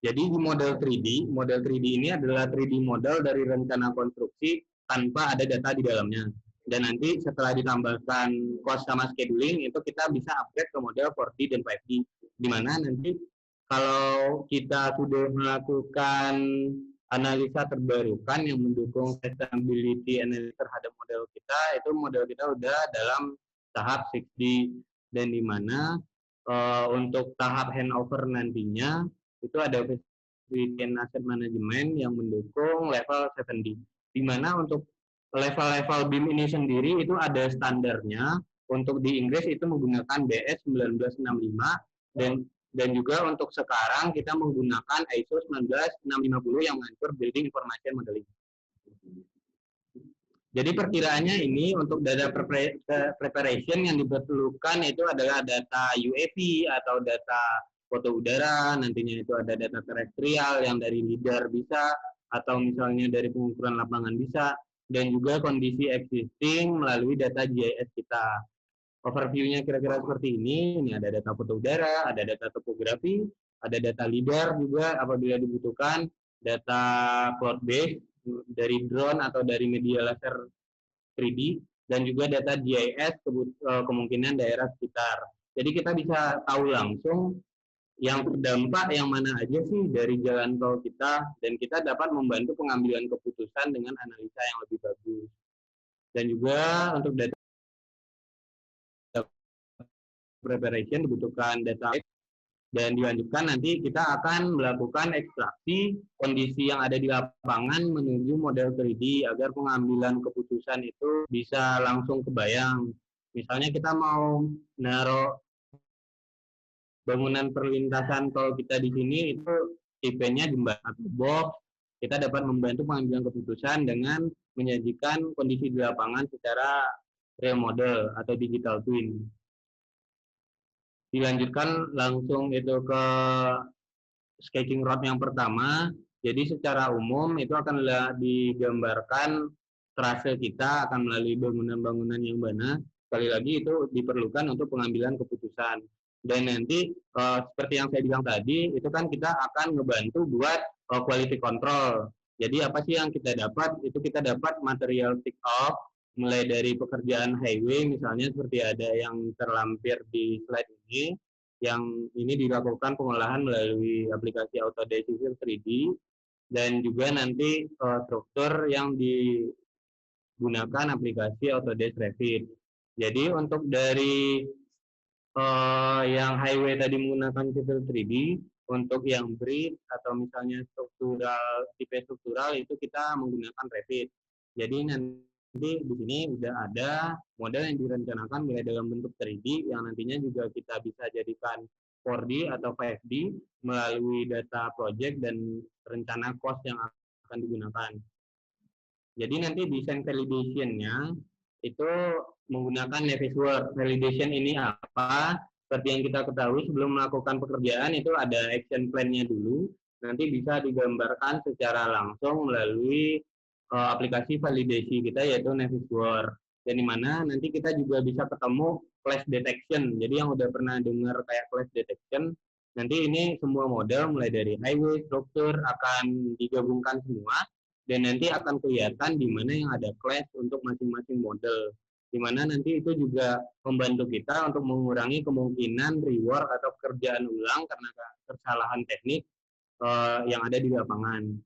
Jadi di model 3D ini adalah 3D model dari rencana konstruksi tanpa ada data di dalamnya. Dan nanti setelah ditambahkan cost sama scheduling, itu kita bisa upgrade ke model 4D dan 5D. Di mana nanti kalau kita sudah melakukan analisa terbarukan yang mendukung sustainability analysis terhadap model kita, itu model kita udah dalam tahap 6D. Dan di mana untuk tahap handover nantinya itu ada Facility and Asset Management yang mendukung level 7D. Di mana untuk level-level BIM ini sendiri itu ada standarnya. Untuk di Inggris itu menggunakan BS 1965 dan juga untuk sekarang kita menggunakan ISO 19650 yang mengatur Building Information Modeling. Jadi perkiraannya ini untuk data preparation yang diperlukan itu adalah data UAV atau data foto udara, nantinya itu ada data terestrial yang dari LIDAR bisa, atau misalnya dari pengukuran lapangan bisa, dan juga kondisi existing melalui data GIS kita. Overview-nya kira-kira seperti ini ada data foto udara, ada data topografi, ada data LIDAR juga apabila dibutuhkan, data cloud base dari drone atau dari media laser 3D, dan juga data GIS kemungkinan daerah sekitar. Jadi kita bisa tahu langsung yang terdampak yang mana aja sih dari jalan tol kita, dan kita dapat membantu pengambilan keputusan dengan analisa yang lebih bagus. Dan juga untuk data preparation dibutuhkan data, dan dilanjutkan nanti kita akan melakukan ekstraksi kondisi yang ada di lapangan menuju model 3D agar pengambilan keputusan itu bisa langsung kebayang. Misalnya kita mau naruh bangunan perlintasan tol kita di sini itu tipenya jembatan atau box, kita dapat membantu pengambilan keputusan dengan menyajikan kondisi di lapangan secara real model atau digital twin. Dilanjutkan langsung itu ke sketching road yang pertama. Jadi secara umum itu akan digambarkan trase kita akan melalui bangunan-bangunan yang mana. Sekali lagi itu diperlukan untuk pengambilan keputusan. Dan nanti seperti yang saya bilang tadi, itu kan kita akan ngebantu buat quality control. Jadi apa sih yang kita dapat? Itu kita dapat material take off, mulai dari pekerjaan highway misalnya seperti ada yang terlampir di slide ini, yang ini dilakukan pengolahan melalui aplikasi Autodesk Civil 3D, dan juga nanti struktur yang digunakan aplikasi Autodesk Revit. Jadi untuk dari yang highway tadi menggunakan Civil 3D, untuk yang bridge atau misalnya struktural, tipe struktural itu kita menggunakan Revit. Jadi nanti di sini udah ada model yang direncanakan mulai dalam bentuk 3D yang nantinya juga kita bisa jadikan 4D atau 5D melalui data project dan rencana cost yang akan digunakan. Jadi nanti desain validation-nya itu menggunakan Navisworks. Validation ini apa? Seperti yang kita ketahui sebelum melakukan pekerjaan itu ada action plan-nya dulu. Nanti bisa digambarkan secara langsung melalui aplikasi validasi kita yaitu Navisworks. Dan di mana nanti kita juga bisa ketemu clash detection. Jadi yang udah pernah dengar kayak clash detection, nanti ini semua model mulai dari highway, struktur akan digabungkan semua. Dan nanti akan kelihatan di mana yang ada clash untuk masing-masing model. Di mana nanti itu juga membantu kita untuk mengurangi kemungkinan rework atau pekerjaan ulang karena kesalahan teknik yang ada di lapangan.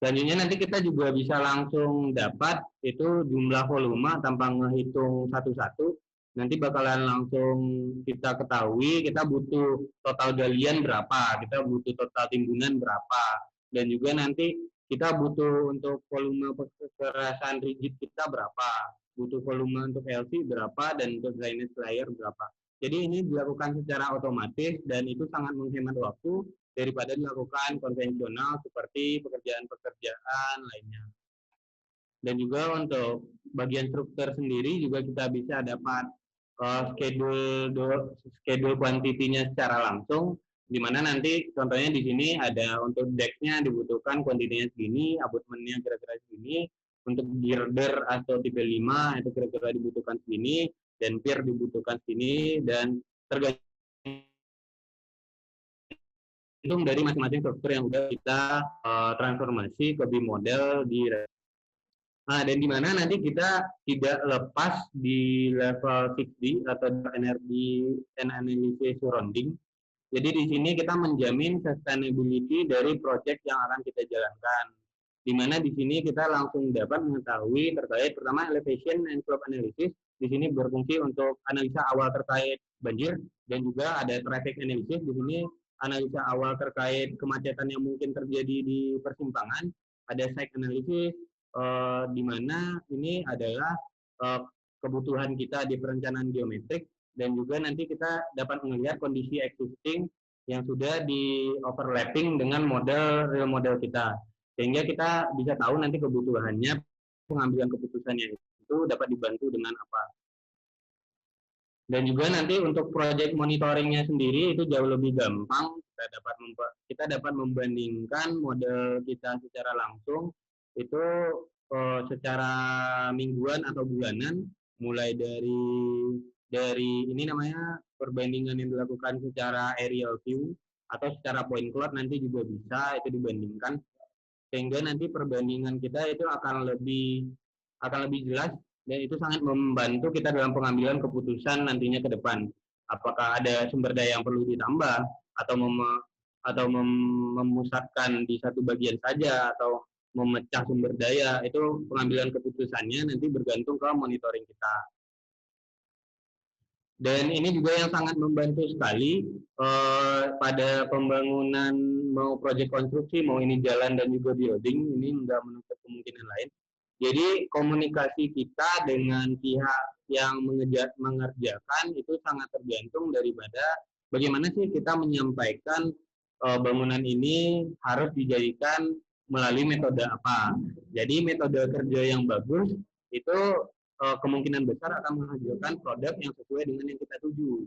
Selanjutnya nanti kita juga bisa langsung dapat itu jumlah volume tanpa ngehitung satu-satu. Nanti bakalan langsung kita ketahui kita butuh total galian berapa, kita butuh total timbunan berapa, dan juga nanti kita butuh untuk volume kekerasan rigid kita berapa, butuh volume untuk LC berapa, dan untuk drainage layer berapa. Jadi ini dilakukan secara otomatis dan itu sangat menghemat waktu daripada dilakukan konvensional seperti pekerjaan-pekerjaan lainnya. Dan juga untuk bagian struktur sendiri juga kita bisa dapat schedule kuantitinya secara langsung, di mana nanti contohnya di sini ada untuk deck-nya dibutuhkan kuantitinya segini, abutmentnya kira-kira segini, untuk girder atau tipe 5 itu kira-kira dibutuhkan segini, dan pier dibutuhkan segini, dan tergantung dari masing-masing struktur yang sudah kita transformasi ke BIM model di Nah, dan di mana nanti kita tidak lepas di level 6D atau energy and analysis surrounding. Jadi di sini kita menjamin sustainability dari project yang akan kita jalankan. Di mana di sini kita langsung dapat mengetahui terkait pertama elevation and slope analysis. Di sini berfungsi untuk analisa awal terkait banjir, dan juga ada traffic analysis. Di sini analisa awal terkait kemacetan yang mungkin terjadi di persimpangan. Ada site analysis, di mana ini adalah kebutuhan kita di perencanaan geometrik, dan juga nanti kita dapat melihat kondisi existing yang sudah di overlapping dengan real model kita, sehingga kita bisa tahu nanti kebutuhannya, pengambilan keputusannya itu dapat dibantu dengan apa. Dan juga nanti untuk project monitoringnya sendiri itu jauh lebih gampang. Kita dapat membandingkan model kita secara langsung itu secara mingguan atau bulanan, mulai dari ini namanya perbandingan yang dilakukan secara aerial view atau secara point cloud, nanti juga bisa itu dibandingkan, sehingga nanti perbandingan kita itu akan lebih jelas, dan itu sangat membantu kita dalam pengambilan keputusan nantinya ke depan. Apakah ada sumber daya yang perlu ditambah atau memusatkan di satu bagian saja atau memecah sumber daya, itu pengambilan keputusannya nanti bergantung ke monitoring kita. Dan ini juga yang sangat membantu sekali pada pembangunan mau proyek konstruksi, mau ini jalan dan juga building, ini nggak menutup kemungkinan lain. Jadi komunikasi kita dengan pihak yang mengerjakan itu sangat tergantung daripada bagaimana sih kita menyampaikan bangunan ini harus dijadikan melalui metode apa. Jadi metode kerja yang bagus itu kemungkinan besar akan menghasilkan produk yang sesuai dengan yang kita tuju.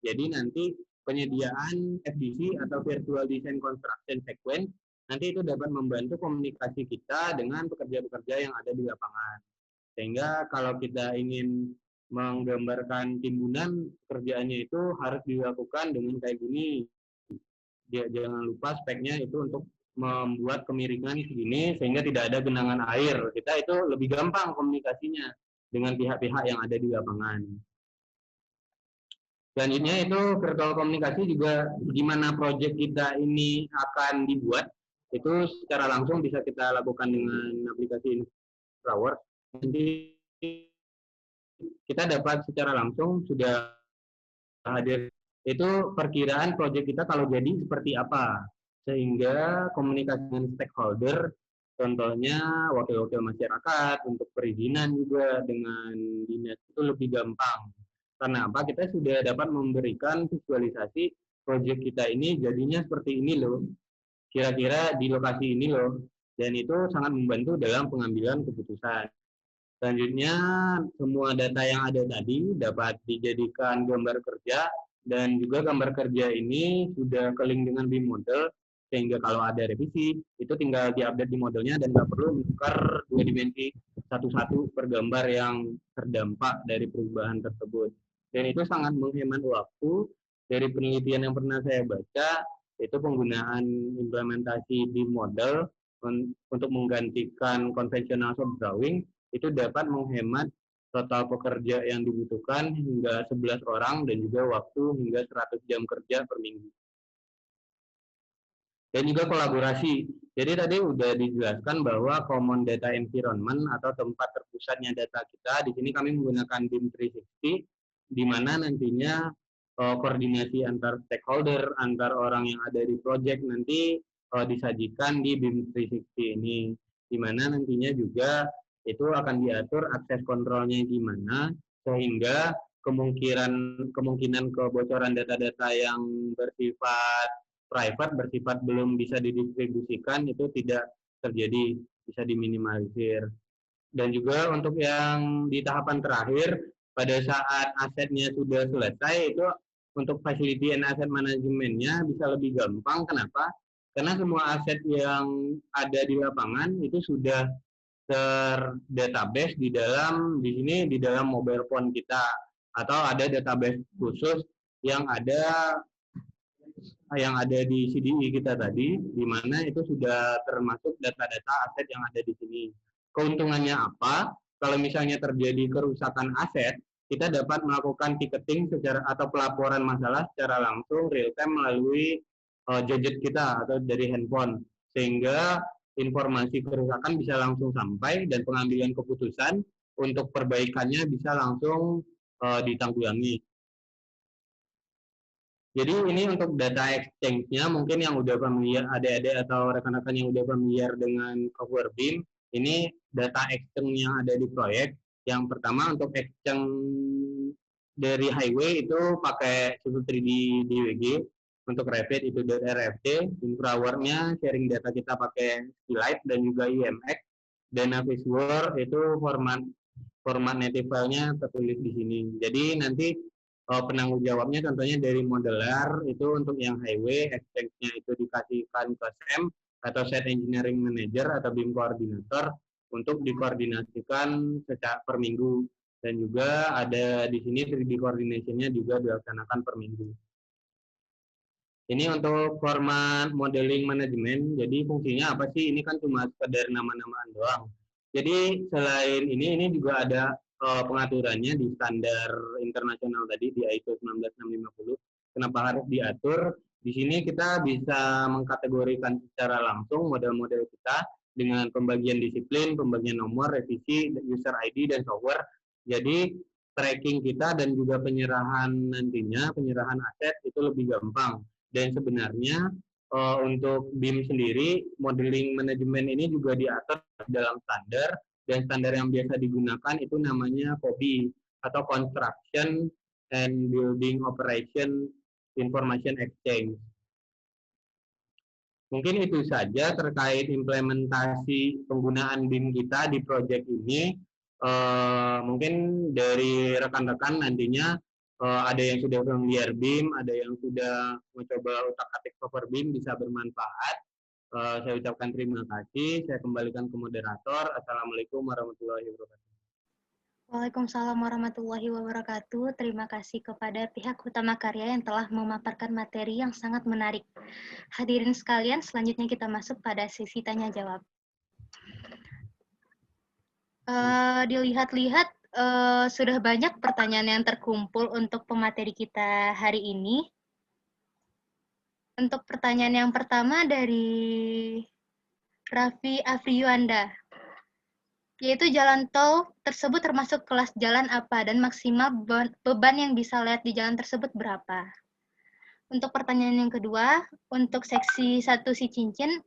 Jadi nanti penyediaan FDC atau Virtual Design Construction Sequence nanti itu dapat membantu komunikasi kita dengan pekerja-pekerja yang ada di lapangan. Sehingga kalau kita ingin menggambarkan timbunan, kerjaannya itu harus dilakukan dengan kayak gini. Jangan lupa speknya itu untuk membuat kemiringan segini sehingga tidak ada genangan air. Kita itu lebih gampang komunikasinya dengan pihak-pihak yang ada di lapangan. Selanjutnya itu virtual komunikasi juga gimana proyek kita ini akan dibuat, itu secara langsung bisa kita lakukan dengan aplikasi InfraWorks. Nanti kita dapat secara langsung sudah hadir itu perkiraan proyek kita kalau jadi seperti apa, sehingga komunikasi dengan stakeholder, contohnya wakil-wakil masyarakat untuk perizinan juga dengan dinas itu lebih gampang. Karena apa? Kita sudah dapat memberikan visualisasi proyek kita ini jadinya seperti ini loh, kira-kira di lokasi ini loh, dan itu sangat membantu dalam pengambilan keputusan. Selanjutnya, semua data yang ada tadi dapat dijadikan gambar kerja, dan juga gambar kerja ini sudah ke-link dengan BIM model, sehingga kalau ada revisi, itu tinggal diupdate di modelnya dan nggak perlu menukar dua dimensi satu-satu per gambar yang terdampak dari perubahan tersebut. Dan itu sangat menghemat waktu. Dari penelitian yang pernah saya baca, itu penggunaan implementasi BIM model untuk menggantikan konvensional shop drawing, itu dapat menghemat total pekerja yang dibutuhkan hingga 11 orang dan juga waktu hingga 100 jam kerja per minggu. Dan juga kolaborasi. Jadi tadi udah dijelaskan bahwa common data environment atau tempat terpusatnya data kita, di sini kami menggunakan BIM 360, di mana nantinya koordinasi antar stakeholder, antar orang yang ada di project nanti disajikan di BIM 360 ini, di mana nantinya juga itu akan diatur akses kontrolnya gimana, sehingga kemungkinan kebocoran data-data yang bersifat private, bersifat belum bisa didistribusikan itu tidak terjadi, bisa diminimalisir. Dan juga untuk yang di tahapan terakhir, pada saat asetnya sudah selesai, itu untuk facility and asset manajemennya bisa lebih gampang. Kenapa? Karena semua aset yang ada di lapangan itu sudah terdatabase di sini di dalam mobile phone kita, atau ada database khusus yang ada di CDI kita tadi, di mana itu sudah termasuk data-data aset yang ada di sini. Keuntungannya apa? Kalau misalnya terjadi kerusakan aset, kita dapat melakukan ticketing atau pelaporan masalah secara langsung real time melalui gadget kita atau dari handphone, sehingga informasi kerusakan bisa langsung sampai dan pengambilan keputusan untuk perbaikannya bisa langsung ditanggulangi. Jadi ini untuk data exchange-nya, mungkin yang udah familiar, adik-adik atau rekan-rekan yang udah familiar dengan software BIM, ini data exchange yang ada di proyek. Yang pertama untuk exchange dari highway itu pakai Civil 3D DWG, untuk Revit itu .rft, InfraWorks-nya sharing data kita pakai Skillite dan juga IMX, dan Navisworks itu format native file-nya tertulis di sini. Jadi nanti penanggung jawabnya contohnya dari modeler itu untuk yang highway, exchange-nya itu dikasihkan ke SEM atau Site Engineering Manager atau BIM Coordinator untuk dikoordinasikan secara per minggu, dan juga ada di sini 3D coordination-nya juga dilaksanakan per minggu. Ini untuk format modeling manajemen. Jadi fungsinya apa sih? Ini kan cuma sekedar nama-namaan doang. Jadi selain ini juga ada pengaturannya di standar internasional tadi di ISO 19650. Kenapa harus diatur? Di sini kita bisa mengkategorikan secara langsung model-model kita dengan pembagian disiplin, pembagian nomor, revisi, user ID, dan software. Jadi tracking kita dan juga penyerahan nantinya, penyerahan aset itu lebih gampang. Dan sebenarnya untuk BIM sendiri, modeling manajemen ini juga diatur dalam standar, dan standar yang biasa digunakan itu namanya COBI atau Construction and Building Operation Information Exchange. Mungkin itu saja terkait implementasi penggunaan BIM kita di proyek ini. Mungkin dari rekan-rekan nantinya ada yang sudah familiar BIM, ada yang sudah mencoba utak-atik software BIM, bisa bermanfaat. Saya ucapkan terima kasih. Saya kembalikan ke moderator. Assalamualaikum warahmatullahi wabarakatuh. Waalaikumsalam warahmatullahi wabarakatuh. Terima kasih kepada pihak Utama Karya yang telah memaparkan materi yang sangat menarik. Hadirin sekalian, selanjutnya kita masuk pada sesi tanya-jawab. Dilihat-lihat, sudah banyak pertanyaan yang terkumpul untuk pemateri kita hari ini. Untuk pertanyaan yang pertama dari Raffi Afriyuanda, yaitu jalan tol tersebut termasuk kelas jalan apa dan maksimal beban yang bisa lihat di jalan tersebut berapa? Untuk pertanyaan yang kedua, untuk seksi 1 Cicincin,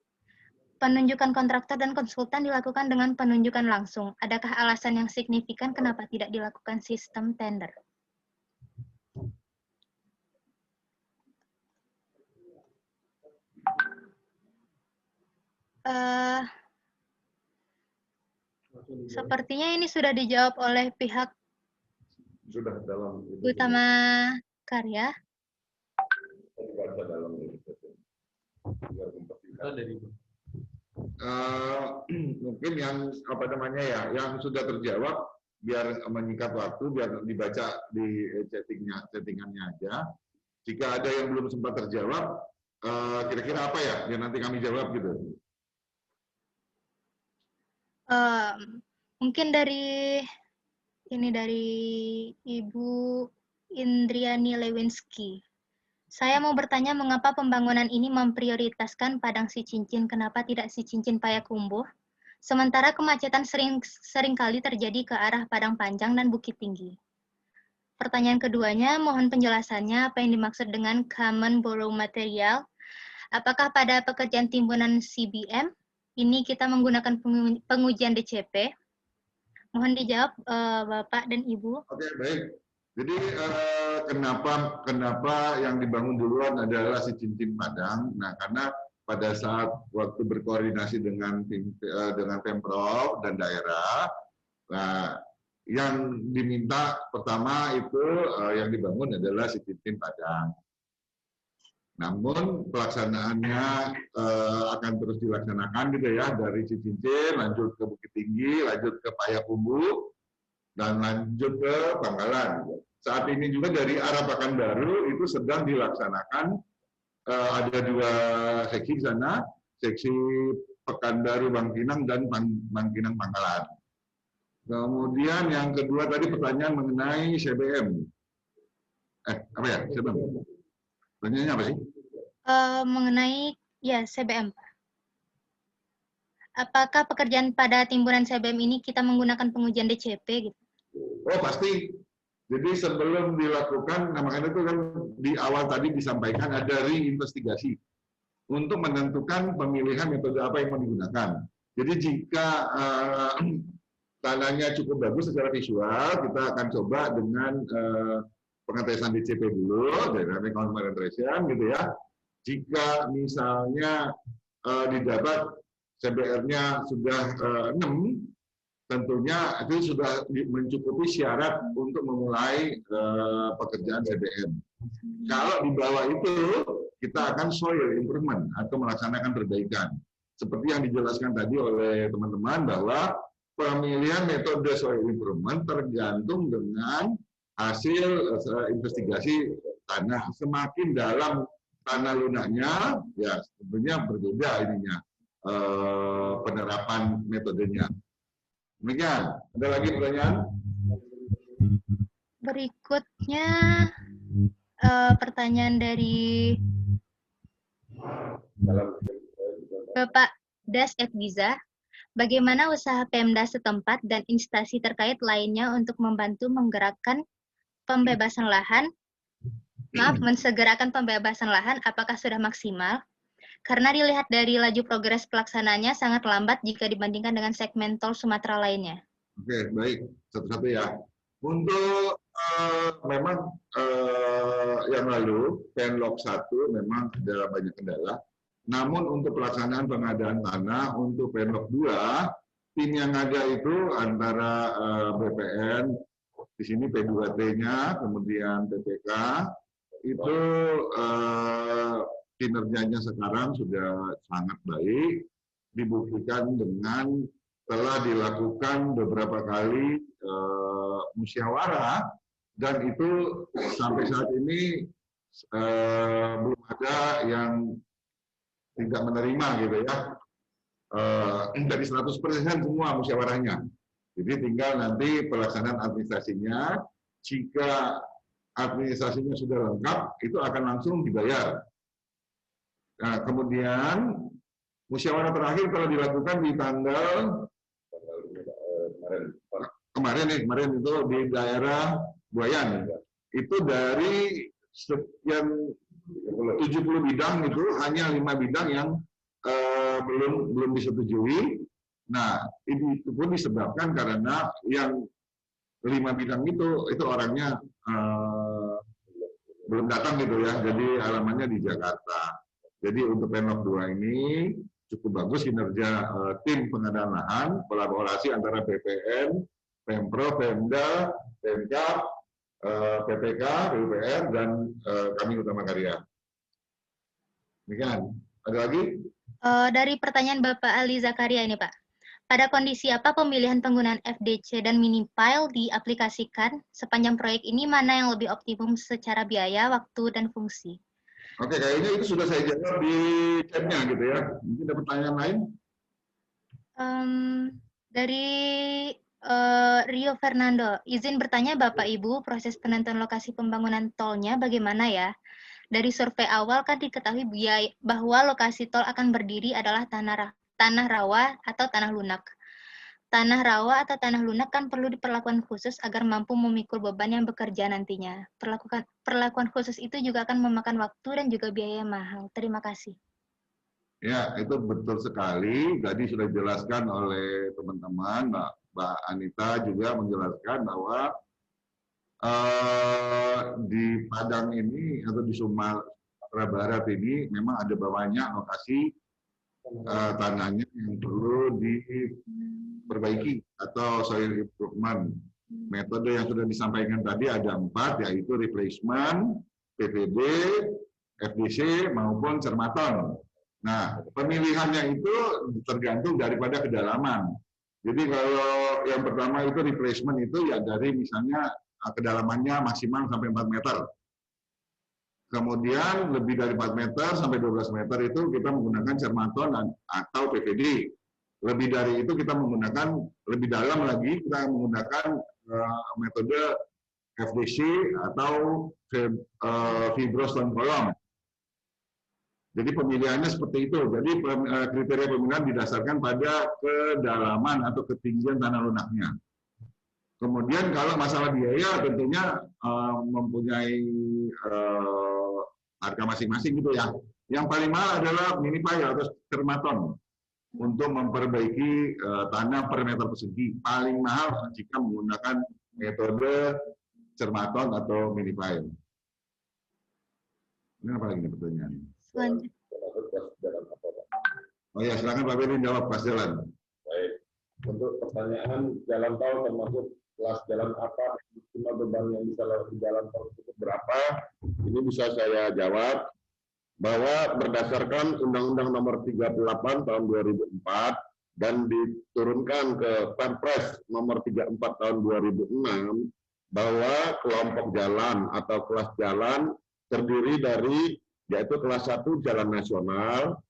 penunjukan kontraktor dan konsultan dilakukan dengan penunjukan langsung. Adakah alasan yang signifikan kenapa tidak dilakukan sistem tender? Sepertinya ini sudah dijawab oleh pihak Sudah dalam Utama Karya. Mungkin yang apa namanya ya, yang sudah terjawab biar menyingkat waktu, biar dibaca di chattingannya aja. Jika ada yang belum sempat terjawab, kira-kira apa ya? Biar nanti kami jawab gitu. Mungkin dari Ibu Indriani Lewinski. Saya mau bertanya mengapa pembangunan ini memprioritaskan Padang Sicincin, kenapa tidak Sicincin Payakumbuh? Sementara kemacetan seringkali terjadi ke arah Padang Panjang dan Bukit Tinggi. Pertanyaan keduanya, mohon penjelasannya apa yang dimaksud dengan Common Borrow Material. Apakah pada pekerjaan timbunan CBM ini kita menggunakan pengujian DCP? Mohon dijawab Bapak dan Ibu. Oke, baik. Jadi kenapa yang dibangun duluan adalah Sicincin Padang? Nah, karena pada saat waktu berkoordinasi dengan Pemprov dan daerah, nah, yang diminta pertama itu yang dibangun adalah Sicincin Padang. Namun pelaksanaannya akan terus dilaksanakan gitu ya, dari Cicincin lanjut ke Bukit Tinggi, lanjut ke Payakumbuh, dan lanjut ke Bangkalan. Saat ini juga dari arah Pekanbaru itu sedang dilaksanakan, ada 2 seksi di sana, seksi Pekanbaru Bangkinang dan Bangkinang Bangkalan. Kemudian yang kedua tadi pertanyaan mengenai CBM. Apa ya? CBM. Pertanyaannya apa sih? Mengenai ya CBM. Apakah pekerjaan pada timbunan CBM ini kita menggunakan pengujian DCP gitu? Oh pasti. Jadi sebelum dilakukan, makanya itu kan di awal tadi disampaikan ada reinvestigasi untuk menentukan pemilihan metode apa yang mau digunakan. Jadi jika tanahnya cukup bagus secara visual, kita akan coba dengan pengetesan DCP dulu, dynamic conformal penetration gitu ya. Jika misalnya didapat CBR-nya sudah 6, tentunya itu sudah mencukupi syarat untuk memulai pekerjaan CBM. Kalau di bawah itu, kita akan soil improvement atau melaksanakan perbaikan. Seperti yang dijelaskan tadi oleh teman-teman bahwa pemilihan metode soil improvement tergantung dengan hasil investigasi tanah. Semakin dalam tanah lunaknya, ya tentunya berbeda ininya penerapan metodenya. Demikian. Ada lagi pertanyaan? Berikutnya pertanyaan dari Bapak Das Edwiza. Bagaimana usaha Pemda setempat dan instansi terkait lainnya untuk membantu menggerakkan pembebasan lahan? Mensegerakan pembebasan lahan apakah sudah maksimal? Karena dilihat dari laju progres pelaksananya sangat lambat jika dibandingkan dengan segmen tol Sumatera lainnya. Oke, baik. Satu-satu ya. Untuk memang yang lalu, Penlok 1 memang ada banyak kendala. Namun untuk pelaksanaan pengadaan tanah untuk Penlok 2, tim yang ada itu antara BPN, di sini P2T-nya, kemudian PPK, itu kinerjanya sekarang sudah sangat baik, dibuktikan dengan telah dilakukan beberapa kali musyawarah, dan itu sampai saat ini belum ada yang tidak menerima gitu ya. Dari 100% semua musyawarahnya. Jadi tinggal nanti pelaksanaan administrasinya. Jika administrasinya sudah lengkap, itu akan langsung dibayar. Nah, kemudian musyawarah terakhir telah dilakukan di tanggal kemarin itu di daerah Buayan. Itu dari sekian 70 bidang itu hanya 5 bidang yang belum disetujui. Nah, itu pun disebabkan karena yang 5 bidang itu orangnya belum datang gitu ya. Jadi alamannya di Jakarta. Jadi untuk Penlok 2 ini cukup bagus kinerja tim pengadaan lahan, kolaborasi antara BPN, Pemprov, Pemda, Pemkab, PPK, PUPR, dan kami Utama Karya. Demikian. Ada lagi? Dari pertanyaan Bapak Ali Zakaria ini, Pak. Pada kondisi apa pemilihan penggunaan FDC dan Minipile diaplikasikan? Sepanjang proyek ini mana yang lebih optimum secara biaya, waktu, dan fungsi? Oke, kayaknya itu sudah saya jawab di chat-nya gitu ya. Mungkin ada pertanyaan lain? Dari Rio Fernando, izin bertanya Bapak Ibu, proses penentuan lokasi pembangunan tolnya bagaimana ya? Dari survei awal kan diketahui bahwa lokasi tol akan berdiri adalah tanah rawa atau tanah lunak. Tanah rawa atau tanah lunak kan perlu diperlakukan khusus agar mampu memikul beban yang bekerja nantinya. Perlakuan khusus itu juga akan memakan waktu dan juga biaya mahal. Terima kasih. Ya, itu betul sekali. Tadi sudah dijelaskan oleh teman-teman, Mbak Anita juga menjelaskan bahwa di Padang ini atau di Sumatera Barat ini memang ada banyak lokasi tanahnya yang perlu diperbaiki atau soil improvement. Metode yang sudah disampaikan tadi ada 4, yaitu replacement, PVD, FDC, maupun cermaton. Nah, pemilihannya itu tergantung daripada kedalaman. Jadi kalau yang pertama itu replacement itu ya dari misalnya kedalamannya maksimal sampai 4 meter. Kemudian lebih dari 4 meter sampai 12 meter itu kita menggunakan cermaton atau PVD. Lebih dari itu kita menggunakan, lebih dalam lagi kita menggunakan metode FDC atau fibrostone column. Jadi pemilihannya seperti itu. Jadi kriteria pemilihan didasarkan pada kedalaman atau ketinggian tanah lunaknya. Kemudian kalau masalah biaya tentunya mempunyai harga masing-masing gitu ya. Yang paling mahal adalah Minipile atau cermaton untuk memperbaiki tanah per meter persegi. Paling mahal jika menggunakan metode cermaton atau Minipile. Ini apa lagi pertanyaan? Oh ya, silakan Pak Beni jawab pas jalan. Baik. Untuk pertanyaan jalan tol termasuk kelas jalan apa, maksimal beban yang bisa lewat di jalan tol itu berapa? Ini bisa saya jawab bahwa berdasarkan Undang-Undang Nomor 38 Tahun 2004 dan diturunkan ke Perpres Nomor 34 Tahun 2006 bahwa kelompok jalan atau kelas jalan terdiri dari yaitu kelas 1 jalan nasional,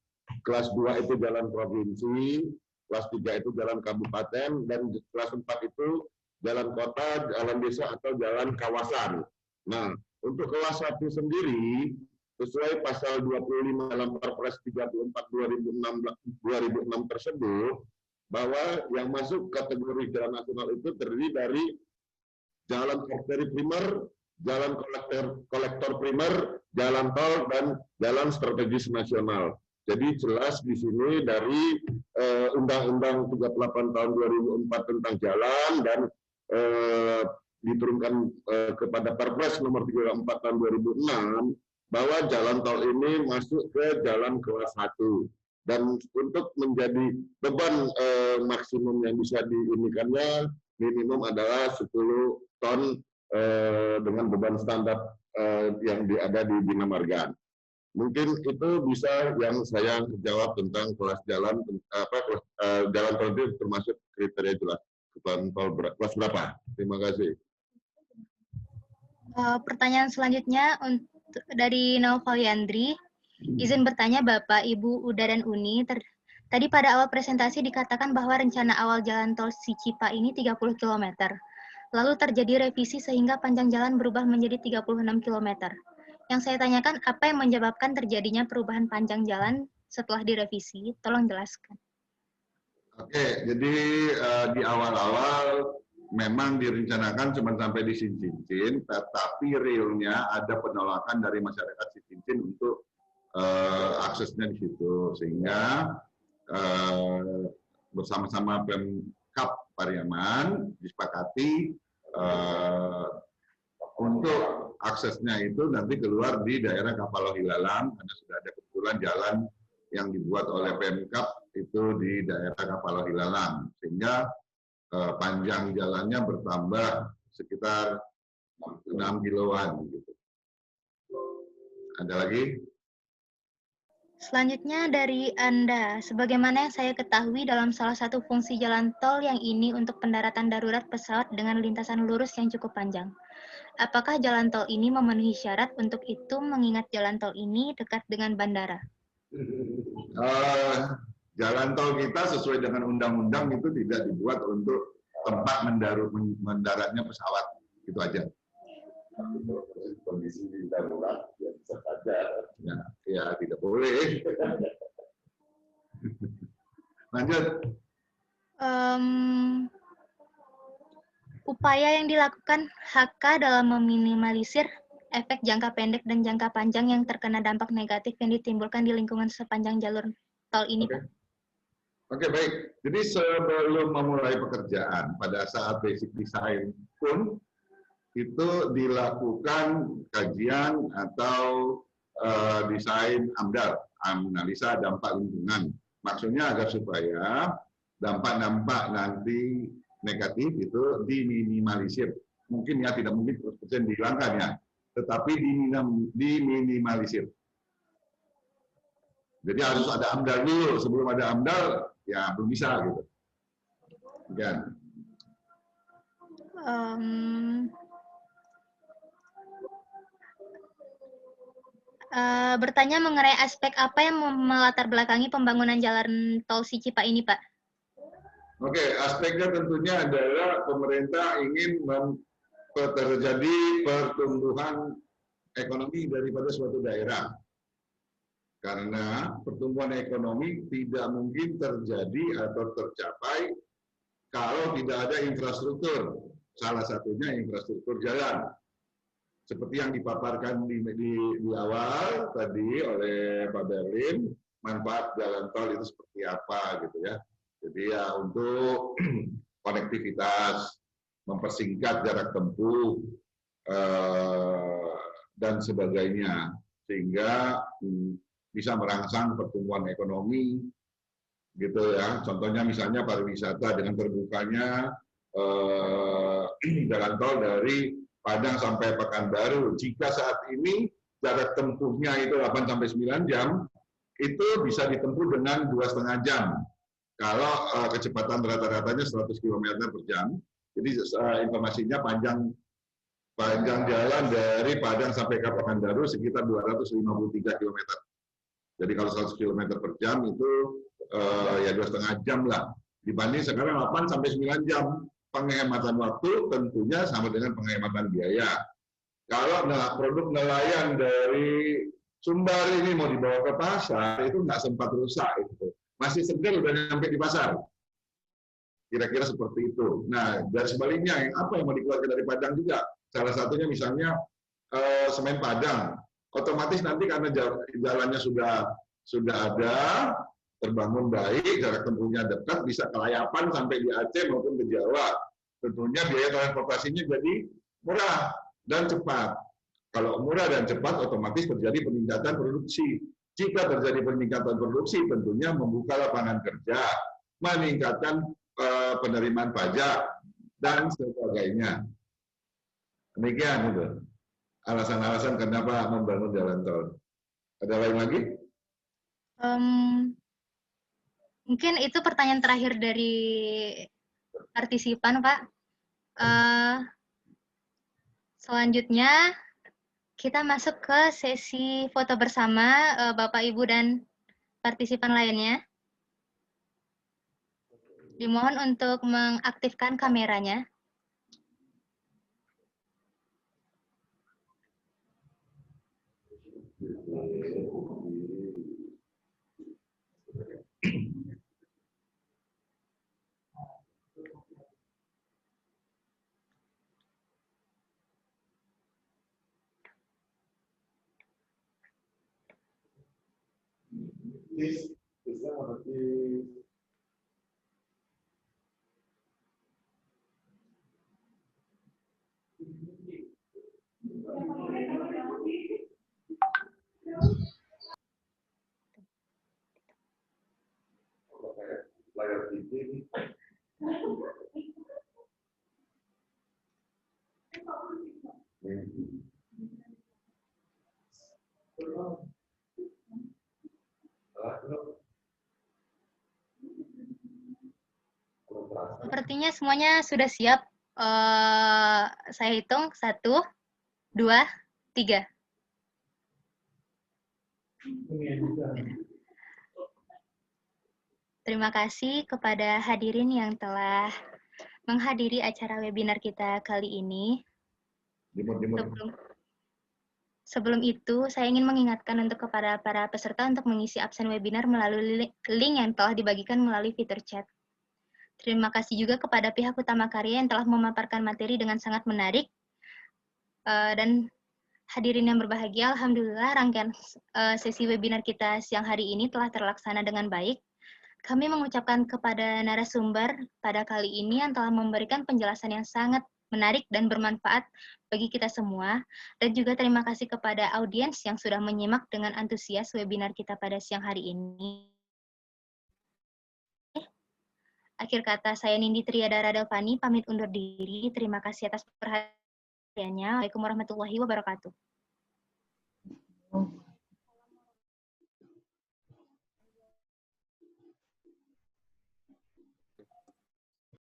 kelas 2 itu jalan provinsi, kelas 3 itu jalan kabupaten, dan kelas 4 itu jalan kota, jalan desa, atau jalan kawasan. Nah, untuk kelas 1 sendiri, sesuai pasal 25 dalam Perpres 34 2006 tersebut, bahwa yang masuk kategori jalan nasional itu terdiri dari jalan arteri primer, jalan kolektor primer, jalan tol, dan jalan strategis nasional. Jadi jelas di sini dari Undang-Undang 38 tahun 2004 tentang jalan dan diturunkan kepada Perpres nomor 34 tahun 2006 bahwa jalan tol ini masuk ke jalan kelas 1. Dan untuk menjadi beban maksimum yang bisa diinikannya minimum adalah 10 ton dengan beban standar yang ada di Bina Marga. Mungkin itu bisa yang saya jawab tentang kelas jalan jalan tol itu termasuk kriteria jelas kelas berapa. Terima kasih. Pertanyaan selanjutnya dari Novaliandri. Izin bertanya Bapak, Ibu, Uda, dan Uni. Tadi pada awal presentasi dikatakan bahwa rencana awal jalan tol Sicipa ini 30 km. Lalu terjadi revisi sehingga panjang jalan berubah menjadi 36 km. Yang saya tanyakan, apa yang menyebabkan terjadinya perubahan panjang jalan setelah direvisi? Tolong jelaskan. Oke, jadi di awal-awal memang direncanakan cuma sampai di Cincin, tetapi realnya ada penolakan dari masyarakat Cincin untuk aksesnya di situ, sehingga bersama-sama Pemkab Pariaman disepakati untuk aksesnya itu nanti keluar di daerah Kapaloh Ilalang, karena sudah ada kebetulan jalan yang dibuat oleh Pemkab itu di daerah Kapaloh Ilalang, sehingga panjang jalannya bertambah sekitar 6 kiloan. Gitu. Ada lagi? Selanjutnya dari Anda, sebagaimana yang saya ketahui dalam salah satu fungsi jalan tol yang ini untuk pendaratan darurat pesawat dengan lintasan lurus yang cukup panjang. Apakah jalan tol ini memenuhi syarat untuk itu mengingat jalan tol ini dekat dengan bandara? Jalan tol kita sesuai dengan undang-undang itu tidak dibuat untuk tempat mendaratnya pesawat, itu aja. Kondisi darurat ya bisa saja. Ya tidak boleh. Lanjut. Upaya yang dilakukan HK dalam meminimalisir efek jangka pendek dan jangka panjang yang terkena dampak negatif yang ditimbulkan di lingkungan sepanjang jalur tol ini, Pak. Oke, baik. Jadi sebelum memulai pekerjaan, pada saat basic design pun itu dilakukan kajian atau desain AMDAL, analisa dampak lingkungan. Maksudnya agar supaya dampak-dampak nanti negatif itu diminimalisir. Mungkin ya, tidak mungkin 100% dihilangkan ya, tetapi diminimalisir. Jadi harus ada AMDAL dulu. Sebelum ada AMDAL, ya belum bisa gitu. Ya. Bertanya mengenai aspek apa yang melatar belakangi pembangunan jalan tol Sicipa ini, Pak? Oke, aspeknya tentunya adalah pemerintah ingin terjadi pertumbuhan ekonomi daripada suatu daerah. Karena pertumbuhan ekonomi tidak mungkin terjadi atau tercapai kalau tidak ada infrastruktur. Salah satunya infrastruktur jalan. Seperti yang dipaparkan di awal tadi oleh Pak Berlin, manfaat jalan tol itu seperti apa gitu ya. Jadi ya untuk konektivitas, mempersingkat jarak tempuh, dan sebagainya. Sehingga bisa merangsang pertumbuhan ekonomi, gitu ya. Contohnya misalnya pariwisata dengan terbukanya jalan tol dari Padang sampai Pekanbaru. Jika saat ini jarak tempuhnya itu 8 sampai 9 jam, itu bisa ditempuh dengan 2,5 jam. Kalau kecepatan rata-ratanya 100 km per jam. Jadi informasinya panjang jalan dari Padang sampai ke Pekanbaru sekitar 253 km. Jadi kalau 100 km per jam itu ya 2,5 jam lah. Dibanding sekarang 8 sampai 9 jam. penghematan waktu tentunya sama dengan penghematan biaya. Kalau produk nelayan dari Sumbar ini mau dibawa ke pasar, itu nggak sempat rusak. Itu. Masih segar udah nyampe di pasar. Kira-kira seperti itu. Nah, dari sebaliknya, apa yang mau dikeluarkan dari Padang juga? Salah satunya misalnya semen Padang. Otomatis nanti karena jalannya sudah ada, terbangun baik, jarak tempuhnya dekat, bisa kelayapan sampai di Aceh maupun ke Jawa. Tentunya biaya transportasinya jadi murah dan cepat. Kalau murah dan cepat, otomatis terjadi peningkatan produksi. Jika terjadi peningkatan produksi, tentunya membuka lapangan kerja, meningkatkan penerimaan pajak, dan sebagainya. Demikian itu. Alasan-alasan kenapa membangun jalan tol. Ada lain lagi? Mungkin itu pertanyaan terakhir dari partisipan, Pak. Selanjutnya, kita masuk ke sesi foto bersama Bapak, Ibu, dan partisipan lainnya. Dimohon untuk mengaktifkan kameranya. Layar TV. Sepertinya semuanya sudah siap. Saya hitung 1, 2, 3. Terima kasih kepada hadirin yang telah menghadiri acara webinar kita kali ini. Sebelum itu, saya ingin mengingatkan untuk kepada para peserta untuk mengisi absen webinar melalui link yang telah dibagikan melalui fitur chat. Terima kasih juga kepada pihak Utama Karya yang telah memaparkan materi dengan sangat menarik. Dan hadirin yang berbahagia, alhamdulillah rangkaian sesi webinar kita siang hari ini telah terlaksana dengan baik. Kami mengucapkan kepada narasumber pada kali ini yang telah memberikan penjelasan yang sangat menarik dan bermanfaat bagi kita semua. Dan juga terima kasih kepada audiens yang sudah menyimak dengan antusias webinar kita pada siang hari ini. Akhir kata, saya Nindi Triada Radavani, pamit undur diri. Terima kasih atas perhatiannya. Waalaikumsalam warahmatullahi wabarakatuh.